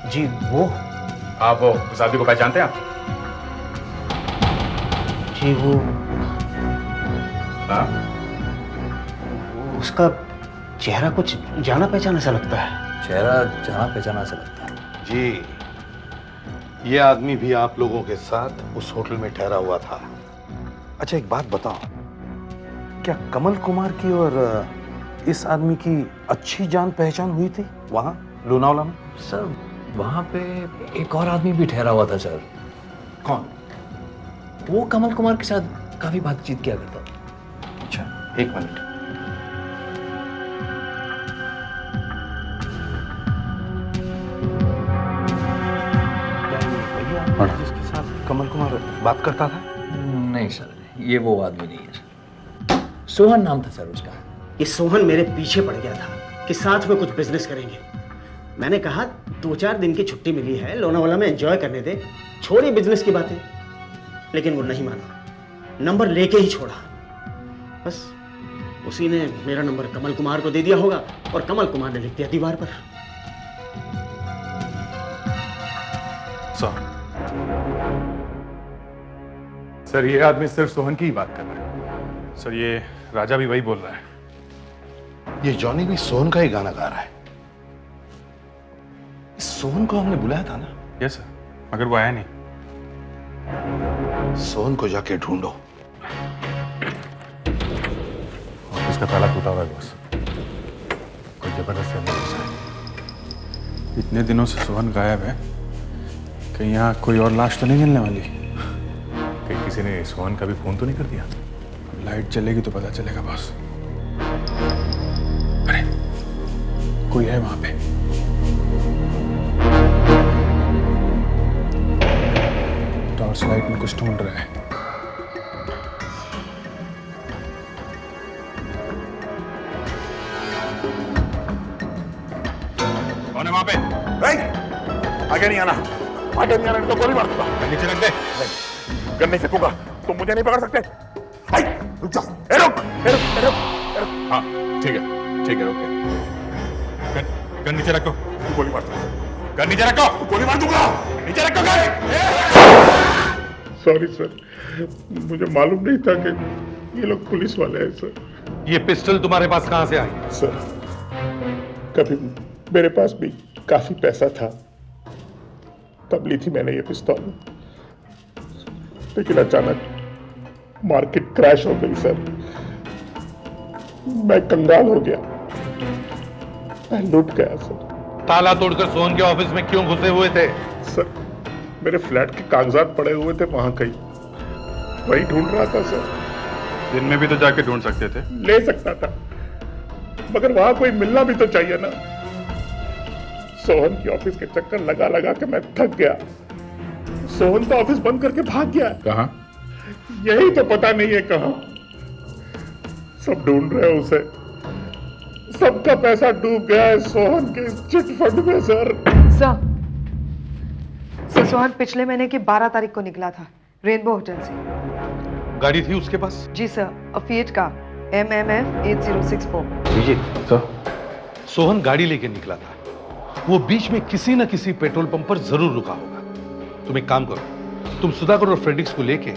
जी वो?
आप वो उस आदमी को पहचानते हैं आप?
जी वो।
हाँ?
उसका चेहरा कुछ जाना पहचाना सा लगता है।
चेहरा जाना पहचाना सा लगता है।
जी, ये आदमी भी आप लोगों के साथ उस होटल में ठहरा हुआ था। अच्छा एक बात बताओ, क्या कमल कुमार की और इस आदमी की अच्छी जान पहचान हुई थी वहां लोनावला में?
सर वहां पे एक और आदमी भी ठहरा हुआ था सर।
कौन?
वो कमल कुमार के साथ काफी बातचीत किया करता था।
अच्छा एक मिनट। जिसके साथ कमल कुमार बात करता था?
नहीं सर, ये वो आदमी नहीं है सर। सोहन नाम था सर उसका।
ये सोहन मेरे पीछे पड़ गया था कि साथ में कुछ बिजनेस करेंगे। मैंने कहा 2-4 दिन की छुट्टी मिली है, लोनावाला में एंजॉय करने दे, छोड़ी बिजनेस की बातें। लेकिन वो नहीं माना, नंबर लेके ही छोड़ा। बस उसी ने मेरा नंबर कमल कुमार को दे दिया होगा और कमल कुमार ने लिख दिया दीवार पर।
सर ये आदमी सिर्फ सोहन की ही बात कर रहा है। सर ये राजा भी वही बोल रहा है।
ये जॉनी भी सोहन का ही गाना गा रहा है। इस सोहन को हमने बुलाया था ना?
यस सर, मगर वो आया नहीं।
सोहन को जाके ढूंढो।
ऑफिस का ताला टूटा हुआ है बॉस, कोई जबरदस्त अंदर घुसा है। इतने दिनों से सोहन गायब है, कहीं यहाँ कोई और लाश तो नहीं मिलने वाली? कहीं किसी ने सोहन का भी फोन तो नहीं कर दिया? लाइट चलेगी तो पता चलेगा बॉस। अरे कोई है वहां पे। टॉर्च लाइट में कुछ ढूंढ रहा है। कौन है वहां पे?
आगे नहीं आना, आगे नहीं आना, तो गोली मार दूंगा। नीचे रख दे। गन नहीं फेंकूंगा, तुम मुझे नहीं पकड़ सकते। हाय, रुक जाओ। रुक। हाँ, ठीक है, ओके। गन नीचे रखो, गोली मार दूंगा। गन नीचे रखो, गोली मार दूंगा। नीचे रखो गन। सॉरी सर, मुझे मालूम नहीं था कि ये लोग पुलिस वाले हैं सर।
ये पिस्टल तुम्हारे पास कहां से आई?
सर, कभी मेरे पास भी काफी पैसा था, तब ली थी मैंने ये पिस्तौल, लेकिन अचानक मार्केट क्रैश हो गई सर। मैं कंगाल हो गया, मैं लूट गया सर।
ताला तोड़कर सोहन के ऑफिस में क्यों घुसे हुए थे?
सर, मेरे फ्लैट के कागजात पड़े हुए थे वहां कहीं, वही ढूंढ रहा था सर।
दिन में भी तो जाके ढूंढ सकते थे।
ले सकता था, मगर वहां कोई मिलना भी तो चाहिए ना। सोहन की ऑफिस के चक्कर लगा लगा के मैं थक गया। सोहन तो ऑफिस बंद करके भाग गया।
कहां?
यही तो पता नहीं है कहां। सब ढूंढ रहे हैं उसे। सबका पैसा डूब गया है सोहन के चिट फंड में सर।
सर, सोहन पिछले महीने की 12 तारीख को निकला था रेनबो होटल से।
गाड़ी थी उसके पास?
जी सर, अफियट का MMF 8064।
विजित सर, सोहन गाड़ी लेके निकला था। वो बीच में किसी न किसी पेट्रोल पंप पर जरूर रुका होगा। तुम एक काम करो, तुम सुधाकर और फ्रेडिक्स को लेके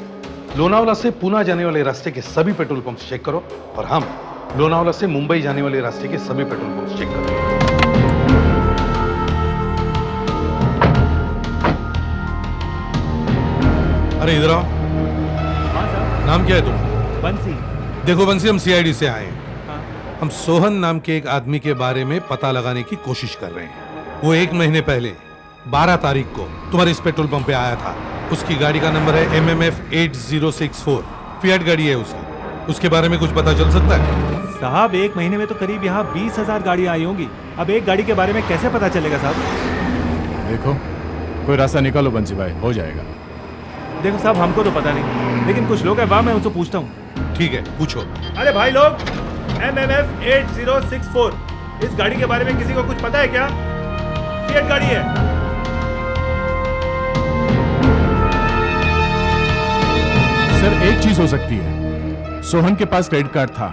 लोनावाला से पुणे जाने वाले रास्ते के सभी पेट्रोल पंप चेक करो, और हम लोनावाला से मुंबई जाने वाले रास्ते के सभी पेट्रोल पंप चेक करो। अरे इधर आओ। नाम क्या है तुम्हारा?
बंसी।
देखो बंसी, हम CID से आए हैं। हम सोहन नाम के एक आदमी के बारे में पता लगाने की कोशिश कर रहे हैं। वो 1 महीने पहले 12 तारीख को तुम्हारे इस पेट्रोल पंप पे आया था। उसकी गाड़ी का नंबर है MMF 8064, फिएट गाड़ी है उसकी। उसके बारे में कुछ पता चल सकता है?
साहब, 1 महीने में तो करीब यहाँ 20,000 गाड़ियाँ आई होंगी। अब एक गाड़ी के बारे में कैसे पता चलेगा साहब?
देखो, कोई रास्ता निकालो बंसी भाई, हो जाएगा।
देखो साहब, हमको तो पता नहीं, लेकिन कुछ लोग हैं वहाँ, मैं उनसे पूछता हूँ।
ठीक है, पूछो।
अरे भाई लोग, MMF 8064 इस गाड़ी के बारे में किसी को कुछ पता है क्या? फिएट गाड़ी है।
सर, एक चीज हो सकती है, सोहन के पास क्रेडिट कार्ड था।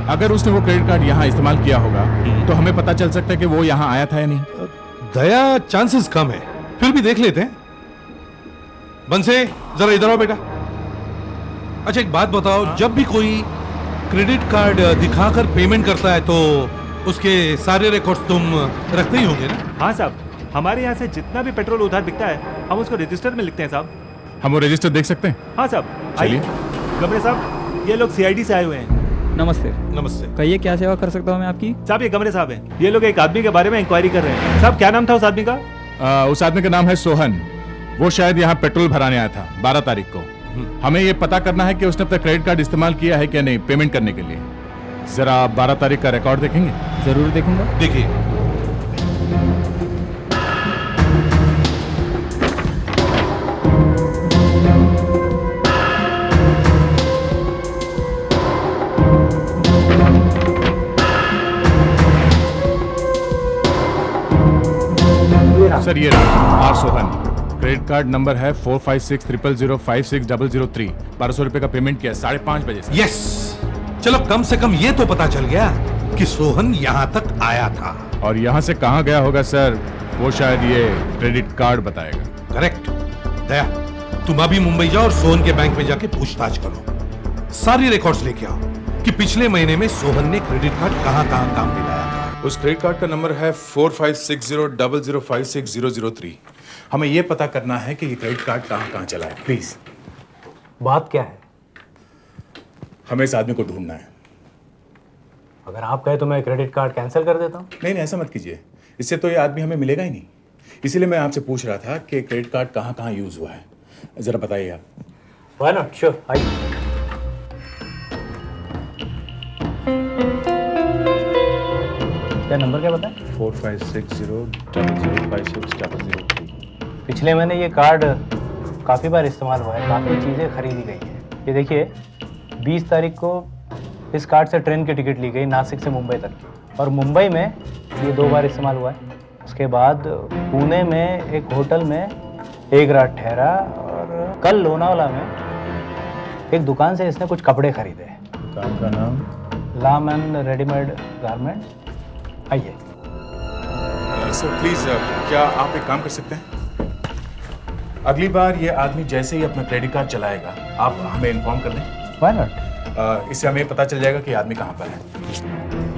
अगर उसने वो क्रेडिट कार्ड यहाँ इस्तेमाल किया होगा तो हमें पता चल सकता है कि वो यहाँ आया था या नहीं।
दया, चांसेस कम है, फिर भी देख लेते हैं। बंसे, जरा इधर आओ बेटा। अच्छा, एक बात बताओ, जब भी कोई क्रेडिट कार्ड दिखाकर पेमेंट करता है तो उसके सारे रिकॉर्ड्स तुम रखते ही होंगे ना?
हाँ साहब, हमारे यहाँ से जितना भी पेट्रोल उधार बिकता है हम उसको रजिस्टर में लिखते हैं साहब।
हम वो रजिस्टर देख सकते हैं?
हाँ साहब, आइए। गमरे साहब, ये लोग CID से आए हुए हैं।
नमस्ते।
नमस्ते।
कहिए, क्या सेवा कर सकता हूँ मैं आपकी?
साहब, ये गमरे साहब हैं। ये लोग एक आदमी के बारे में इंक्वायरी कर रहे हैं। साहब, क्या नाम था उस आदमी का?
उस आदमी का नाम है सोहन। वो शायद यहाँ पेट्रोल भराने आया था 12 तारीख को। हमें ये पता करना है कि उसने अपना क्रेडिट कार्ड इस्तेमाल किया है क्या नहीं पेमेंट करने के लिए। जरा 12 तारीख का रिकॉर्ड देखेंगे?
जरूर देखूंगा।
देखिए।
सर, ये R Sohan, credit card number है 4560056003। 1200 रुपए का पेमेंट किया 5:30 बजे से।
यस, चलो कम से कम ये तो पता चल गया कि सोहन यहाँ तक आया था।
और यहाँ से कहाँ गया होगा सर, वो शायद ये क्रेडिट कार्ड बताएगा।
करेक्ट। दया, तुम अभी मुंबई जाओ और सोहन के बैंक में जाके पूछताछ करो। सारी रिकॉर्ड्स लेके आओ कि पिछले महीने में सोहन ने क्रेडिट कार्ड कहाँ कहाँ काम में लाया था।
उस क्रेडिट कार्ड का नंबर है 456000056003। हमें ये पता करना है कि ये क्रेडिट कार्ड कहाँ कहाँ चला है। प्लीज।
बात क्या है?
हमें इस आदमी को ढूंढना है।
अगर आप कहे तो मैं क्रेडिट कार्ड कैंसिल कर देता हूँ।
नहीं, ऐसा मत कीजिए, इससे तो ये आदमी हमें मिलेगा ही नहीं। इसीलिए मैं आपसे पूछ रहा था कि क्रेडिट कार्ड कहाँ कहाँ यूज हुआ है, जरा बताइए आप।
व्हाई नॉट, श्योर, आइए। क्या नंबर क्या बताएं?
456000056003।
पिछले महीने ये कार्ड काफ़ी बार इस्तेमाल हुआ है, काफ़ी चीज़ें खरीदी गई हैं। ये देखिए, 20 तारीख को इस कार्ड से ट्रेन की टिकट ली गई नासिक से मुंबई तक की, और मुंबई में ये 2 बार इस्तेमाल हुआ है। उसके बाद पुणे में एक होटल में एक रात ठहरा और कल लोनावाला में एक दुकान से इसने कुछ कपड़े खरीदे।
दुकान का नाम?
लाम एंड रेडीमेड गारमेंट्स। आइए
सर प्लीज, क्या आप एक काम कर सकते हैं? अगली बार ये आदमी जैसे ही अपना क्रेडिट कार्ड चलाएगा आप हमें इन्फॉर्म कर दें।
Why not?
इससे हमें पता चल जाएगा कि आदमी कहाँ पर है।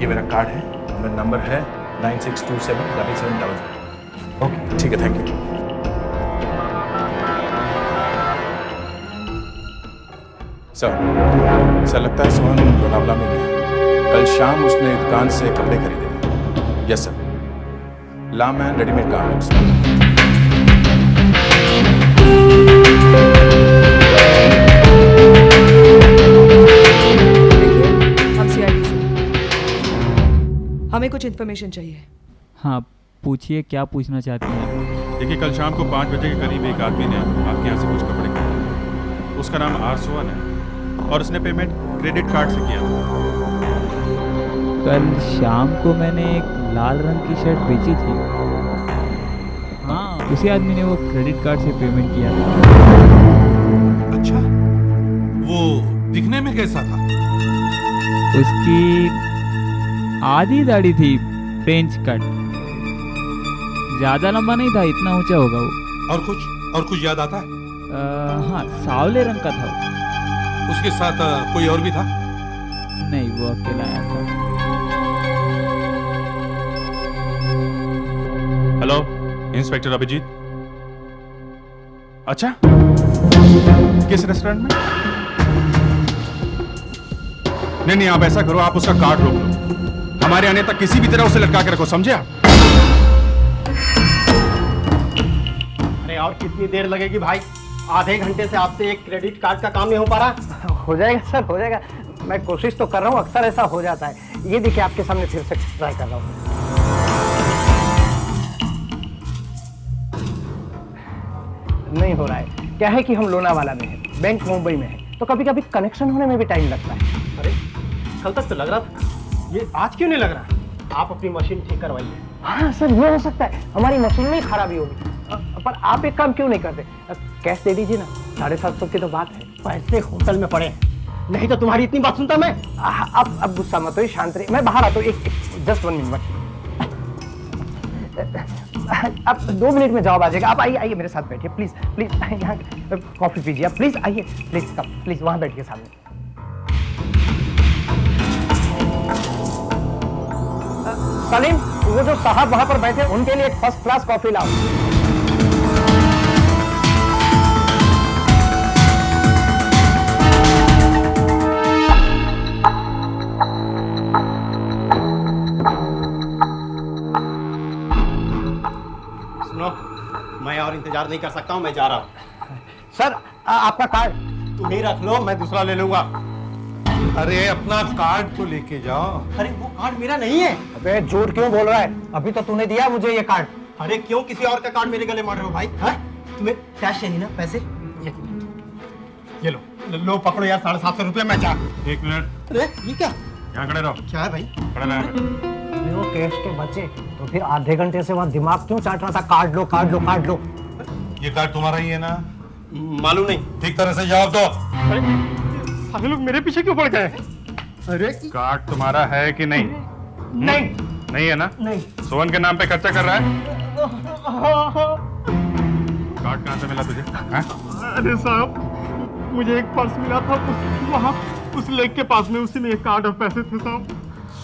ये मेरा कार्ड है, मेरा नंबर है 96277700।
ओके
ठीक है, थैंक यू। सर लगता है सोहन लोनावला में ही है। कल शाम उसने दुकान से कपड़े खरीदे थे। यस सर, लाम एंड रेडीमेड गारमेंट्स।
हम CID से, हमें कुछ इन्फॉर्मेशन चाहिए।
हाँ पूछिए, क्या पूछना चाहती हैं?
देखिए, कल शाम को 5 बजे के करीब एक आदमी ने आपके यहाँ से कुछ कपड़े खरीदे। उसका नाम आर सोहन है और उसने पेमेंट क्रेडिट कार्ड से किया था।
कल शाम को मैंने एक लाल रंग की शर्ट बेची थी। हाँ, उसी आदमी ने वो क्रेडिट कार्ड से पेमेंट किया था।
अच्छा, वो दिखने में कैसा था?
उसकी आधी दाढ़ी थी, फ्रेंच कट, ज्यादा लंबा नहीं था, इतना ऊंचा होगा वो।
और कुछ याद आता है?
हाँ, सांवले रंग का था।
उसके साथ कोई और भी था?
नहीं, वो अकेला आया था।
Hello, inspector Abhijeet. अच्छा, किस रेस्टोरेंट में? नहीं, आप ऐसा करो, आप उसका कार्ड रोक लो। हमारे आने तक किसी भी तरह उसे लटका के रखो, समझे आप?
अरे और कितनी देर लगेगी भाई? आधे घंटे से आपसे एक क्रेडिट कार्ड का काम नहीं हो पा रहा।
हो जाएगा सर, हो जाएगा। मैं कोशिश तो कर रहा हूँ, अक्सर ऐसा हो जाता है। ये देखिए आपके सामने फिर से ट्राई कर रहा हूँ। नहीं हो रहा है। क्या है कि हम लोनावाला में हैं, बैंक मुंबई में है, तो कभी कभी कनेक्शन होने में भी टाइम लगता है।
अरे कल तक तो लग रहा था, ये आज क्यों नहीं लग रहा? आप अपनी मशीन ठीक करवाइए।
हाँ सर, ये हो सकता है हमारी मशीन में ही खराबी होगी। पर आप एक काम क्यों नहीं करते, कैश दे दीजिए ना। 750 की तो बात है।
पैसे होटल में पड़े हैं, नहीं तो तुम्हारी इतनी बात सुनता मैं।
अब गुस्सा मत हो, शांत रहिए। मैं बाहर आता हूँ, जस्ट 1 मिनट। अब 2 मिनट में जवाब आ जाएगा। आप आइए मेरे साथ बैठिए प्लीज प्लीज। यहाँ कॉफी पीजिए आप, प्लीज आइए, प्लीज कम, प्लीज वहां बैठिए सामने। सलीम, वो जो साहब वहां पर बैठे उनके लिए एक फर्स्ट क्लास कॉफी लाओ।
सुनो, मैं और इंतजार नहीं कर सकता हूँ, मैं जा रहा हूँ।
सर आपका कार्ड
तुम ही रख लो, मैं दूसरा ले लूंगा।
अरे अपना कार्ड तो लेके जाओ।
अरे वो कार्ड मेरा नहीं है।
अबे झूठ क्यों बोल रहा है? अभी तो तूने दिया मुझे ये कार्ड।
अरे क्यों किसी और का कार्ड मेरे गले मार रहे हो भाई? हाँ? तुम्हें कैश चाहिए ना, पैसे? ये लो पकड़ो यार, 750 रुपये। मैं जा।
1 मिनट।
अरे ये क्या?
यहाँ खड़े रहो।
क्या है भाई?
खड़े रहो।
वो कैश के बचे तो फिर आधे घंटे से वहाँ दिमाग क्यों चाट रहा था? कार्ड लो कार्ड लो कार्ड लो।
ये कार्ड तुम्हारा ही है ना?
मालूम नहीं।
ठीक तरह से जवाब दो।
अरे सारे लोग मेरे पीछे क्यों पड़ गए? अरे
कार्ड तुम्हारा है कि नहीं? नहीं है ना?
नहीं।
सोहन के नाम पे खर्चा कर रहा है? कार्ड कहाँ से मिला तुझे?
अरे साहब, मुझे एक पर्स मिला था वहाँ उस लेक के पास में, उसी में एक कार्ड और पैसे थे साहब।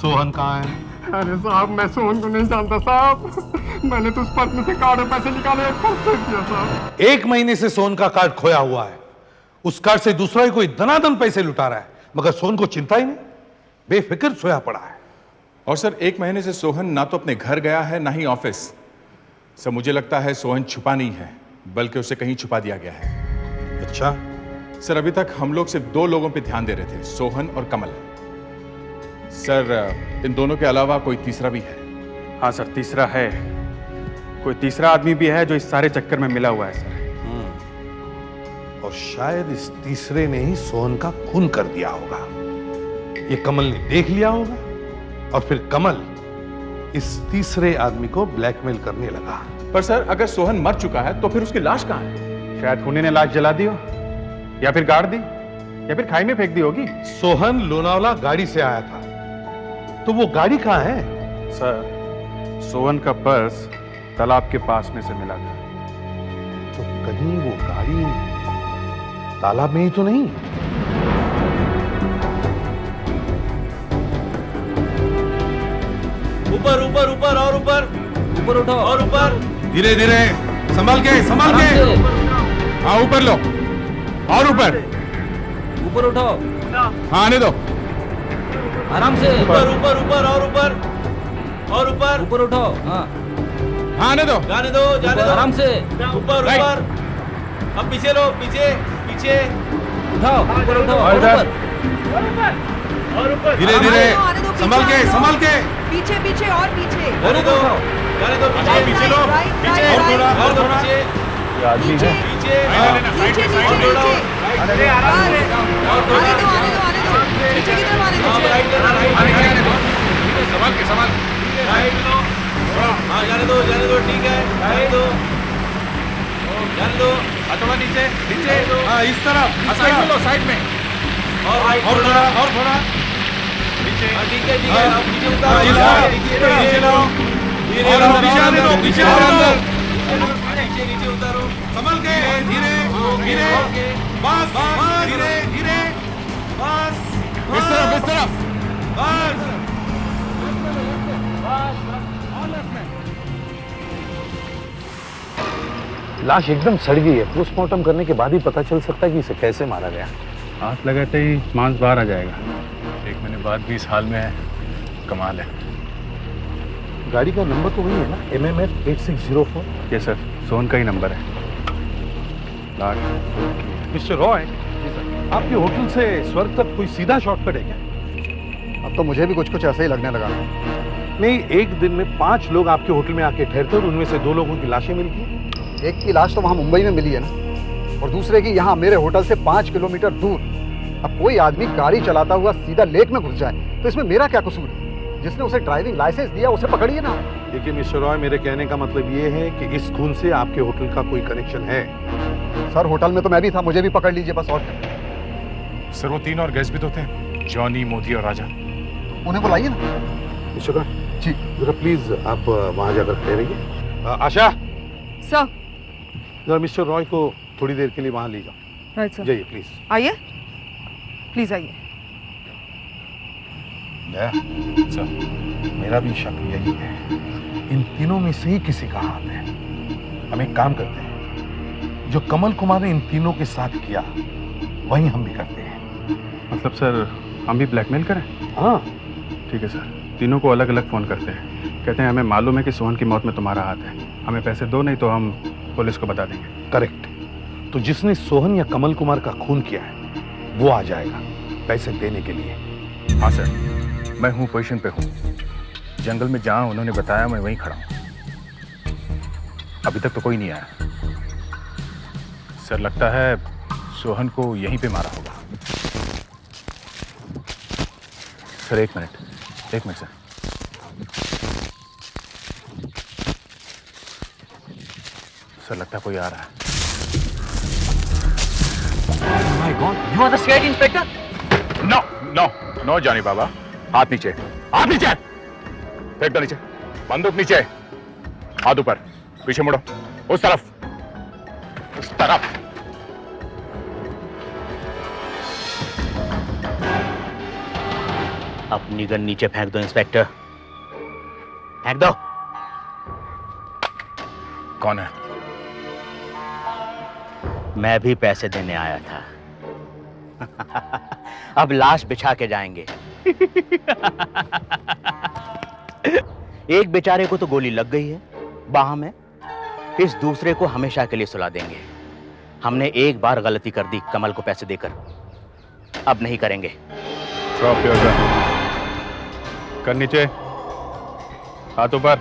सोहन कहाँ है?
अरे साहब, मैं सोहन को नहीं जानता साहब। मैंने तो उस पर्स में से कार्ड और पैसे निकाले, एक पर्स फेंक दिया साहब।
1 महीने से सोहन का कार्ड खोया हुआ है। उस कार्ड से दूसरा ही कोई धनाधन पैसे लुटा रहा है, मगर सोहन को चिंता ही नहीं, बेफिक्र सोया पड़ा है।
और सर 1 महीने से सोहन ना तो अपने घर गया है ना ही ऑफिस। सर मुझे लगता है सोहन छुपा नहीं है, बल्कि उसे कहीं छुपा दिया गया है।
अच्छा
सर, अभी तक हम लोग सिर्फ 2 लोगों पे ध्यान दे रहे थे, सोहन और कमल। सर इन दोनों के अलावा कोई तीसरा भी है?
हाँ सर, तीसरा है। कोई तीसरा आदमी भी है जो इस सारे चक्कर में मिला हुआ है सर।
और शायद इस तीसरे ने ही सोहन का खून कर दिया होगा। ये कमल ने देख लिया होगा और फिर कमल इस तीसरे आदमी को ब्लैकमेल करने लगा।
पर सर, अगर सोहन मर चुका है तो फिर उसकी लाश कहाँ है? शायद खूनी ने लाश जला दी हो, या फिर गाड़ दी, या फिर खाई में फेंक दी होगी।
सोहन लोनावला गाड़ी से आया था, तो वो गाड़ी कहाँ है?
सर, सोहन का पर्स तालाब के पास में से मिला था।
तो कहीं वो गाड़ी तालाब में ही तो नहीं?
ऊपर ऊपर ऊपर और ऊपर, ऊपर उठो और ऊपर।
धीरे धीरे, संभाल के, संभाल के। हाँ, ऊपर लो, और ऊपर,
ऊपर उठो।
हाँ, आने दो।
आराम से। ऊपर ऊपर ऊपर और ऊपर, और ऊपर, ऊपर उठो। हाँ
हाँ, आने दो,
जाने दो, जाने दो। आराम से। ऊपर ऊपर। अब पीछे लो, पीछे पीछे। उठाओ, ऊपर उठो और ऊपर, और ऊपर।
धीरे धीरे, संभाल के, संभाल के।
पीछे पीछे और पीछे।
जाने दो, जाने दो। पीछे लो, पीछे और थोड़ा, और थोड़ा पीछे।
आदमी है।
पीछे, और थोड़ा,
अरे आराम से। और थोड़ा, आने दो। पीछे की तरफ आने दो।
राइट लेना, राइट।
संभाल के, संभाल।
राइट लो। हाँ, जाने दो, ठीक है। जाने दो, जाने दो।
थोड़ा नीचे, नीचे। हाँ, इस तरफ, साइड में लो, साइड में।
और राइट,
और थोड़ा, और थोड़ा।
ठीक है, ठीक है। अब नीचे उतारो,
नीचे लो।
और
पीछे आने दो, पीछे आने दो।
नीचे उतारो।
संभल के, धीरे धीरे, बस, धीरे धीरे, बस। इस तरफ, इस तरफ, बस।
लाश एकदम सड़ गई है। पोस्टमार्टम करने के बाद ही पता चल सकता है कि इसे कैसे मारा गया।
हाथ लगाते ही मांस बाहर आ जाएगा। 1 महीने बाद भी इस हाल में है, कमाल है।
गाड़ी का नंबर तो वही है ना, MMF 8604?
ये सर, सोहन का ही नंबर है।
मिस्टर रॉय, आपके होटल से स्वर्ग तक कोई सीधा शॉर्टकट है क्या?
अब तो मुझे भी कुछ कुछ ऐसा ही लगने लगा।
नहीं, एक दिन में 5 लोग आपके होटल में आके ठहरते और उनमें से 2 लोगों की लाशें मिलती।
एक की लाश तो वहाँ मुंबई में मिली है ना, और दूसरे की यहाँ मेरे होटल से 5 किलोमीटर दूर। अब कोई आदमी गाड़ी चलाता हुआ सीधा लेक में घुस जाए तो इसमें मेरा क्या कसूर है? जिसने उसे ड्राइविंग लाइसेंस दिया उसे पकड़िए ना।
देखिए मिस्टर रॉय, मेरे कहने का मतलब ये है कि इस खून से आपके होटल का कोई कनेक्शन है?
सर, होटल में तो मैं भी था, मुझे भी पकड़ लीजिए बस। और
सर, वो 3 और गेस्ट भी तो थे, जॉनी, मोती और राजा।
उन्हें बुलाइए ना।
मिस्टर रॉय जी, जरा प्लीज आप वहां जाकर ठहरिए। आशा
सर,
जरा मिस्टर रॉय को थोड़ी देर के लिए वहां ले जाओ।
Right sir.
जाइए प्लीज।
आइए, प्लीज आइए।
सर, मेरा भी शक यही है, इन तीनों में से ही किसी का हाथ है। हम एक काम करते हैं, जो कमल कुमार ने इन तीनों के साथ किया वही हम भी करते हैं।
मतलब सर, हम भी ब्लैकमेल करें?
हाँ
ठीक है सर, तीनों को अलग अलग फ़ोन करते हैं। कहते हैं हमें मालूम है कि सोहन की मौत में तुम्हारा हाथ है, हमें पैसे दो, नहीं तो हम पुलिस को बता देंगे।
करेक्ट। तो जिसने सोहन या कमल कुमार का खून किया है वो आ जाएगा पैसे देने के लिए।
हाँ सर, मैं हूँ, पोजीशन पे हूँ। जंगल में जहाँ उन्होंने बताया मैं वहीं खड़ा हूँ। अभी तक तो कोई नहीं आया सर। लगता है सोहन को यहीं पे मारा होगा। सर, एक मिनट सर। सर, लगता है कोई आ रहा है।
My God, you are the CID inspector?
No जानी बाबा, हाथ नीचे, हाथ नीचे, फेंक दो नीचे, बंदूक नीचे, हाथ ऊपर, पीछे मुड़ो, उस तरफ, उस तरफ।
अपनी गन नीचे फेंक दो इंस्पेक्टर, फेंक दो।
कौन है?
मैं भी पैसे देने आया था। अब लाश बिछा के जाएंगे। एक बेचारे को तो गोली लग गई है बाह में, इस दूसरे को हमेशा के लिए सुला देंगे। हमने एक बार गलती कर दी कमल को पैसे देकर, अब नहीं करेंगे।
ड्रॉप योर गन, कर नीचे, हाथ ऊपर।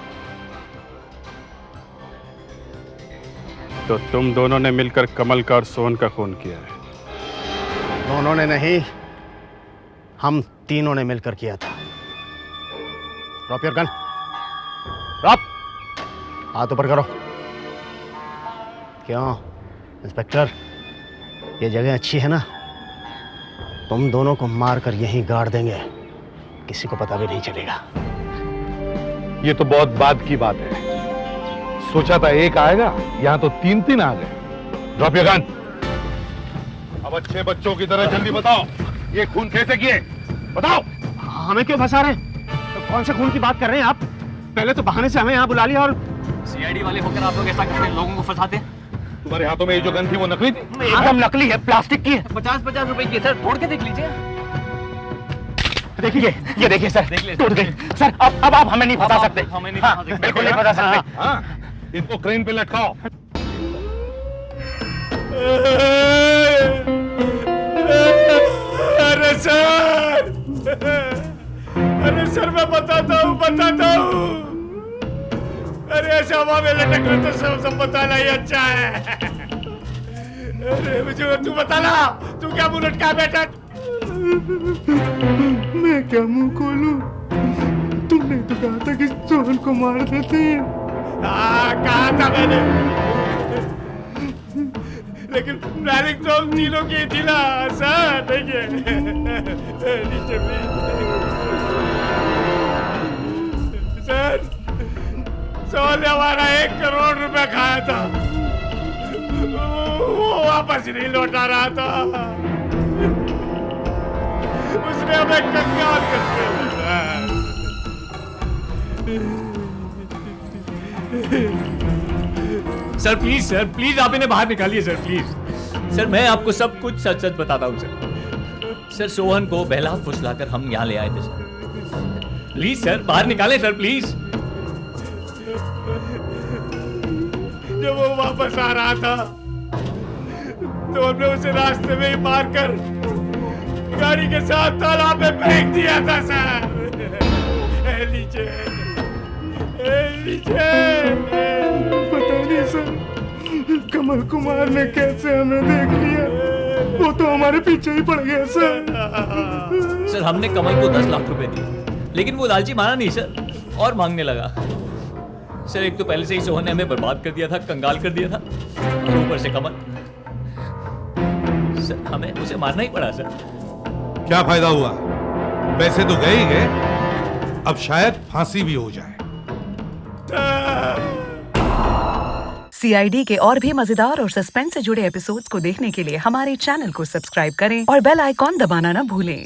तो तुम दोनों ने मिलकर कमल का और सोहन का खून किया है?
दोनों ने नहीं, हम तीनों ने मिलकर किया था। Drop your gun. हाथ ऊपर करो। क्यों इंस्पेक्टर, ये जगह अच्छी है ना? तुम दोनों को मारकर यहीं गाड़ देंगे, किसी को पता भी नहीं चलेगा।
ये तो बहुत बाद की बात है। सोचा था एक आएगा, यहां तो तीन तीन आ गए। Drop your gun. अब अच्छे बच्चों की तरह जल्दी बताओ, ये खून कैसे किए? बताओ।
हमें क्यों फंसा रहे? तो कौन से खून की बात कर रहे हैं आप? पहले तो बहाने से हमें यहाँ बुला लिया और
सीआईडी वाले होकर आप लोग ऐसा करते हैं, लोगों को फंसाते हैं।
तुम्हारे हाथों में ये जो गन थी वो नकली थी?
एकदम नकली है, प्लास्टिक की है।
50-50 रुपए की है सर, तोड़ के देख लीजिए।
देखिए, ये देखिए सर, टूट गई। सर अब आप हमें नहीं फंसा सकते।
हमें नहीं
हाँ,
फंसा सकते।
बिल्कुल नहीं फंसा सकते।
हाँ, इनको क्रेन पे लटकाओ।
अरे सर मैं बताता हूँ। अरे ऐसे हवा में लटक रहे तो सब बताना ही अच्छा है। अरे मुझे तू बताना, तू क्या मुंह लटका बैठा?
मैं क्या मुंह खोलूं? तुमने तो कहा था कि सोहन को मार देते हैं।
हाँ कहा था मैंने, लेकिन प्लानिंग तो हम तीनों की थी ना सर। देखिए नीचे सर, सोहन ने हमारा 1 करोड़ रुपया खाया था, वो वापस नहीं लौटा रहा था। उसने हमें कंगाल कर दिया।
सर प्लीज आप इन्हें बाहर निकालिए सर, प्लीज। सर मैं आपको सब कुछ सच सच बताता हूँ सर। सोहन को बहला फुसलाकर हम यहाँ ले आए थे सर। प्लीज सर बाहर निकालें सर, प्लीज।
जब वो वापस आ रहा था तो हमने उसे रास्ते में ही मारकर गाड़ी के साथ तालाब में फेंक दिया था सर। नीचे
पता नहीं सर, कमल कुमार ने कैसे हमें देख लिया, वो तो हमारे पीछे ही पड़ गया सर।
सर हमने कमल को 10 लाख रुपए दिए, लेकिन वो लालची माना नहीं सर, और मांगने लगा। सर एक तो पहले से ही सोहन ने हमें बर्बाद कर दिया था, कंगाल कर दिया था, और ऊपर से कमल। सर हमें उसे मारना ही पड़ा सर।
क्या फायदा हुआ? पैसे तो गए ही गए, अब शायद फांसी भी हो जाए।
सीआईडी के और भी मजेदार और सस्पेंस से जुड़े एपिसोड्स को देखने के लिए हमारे चैनल को सब्सक्राइब करें और बेल आइकॉन दबाना ना भूलें।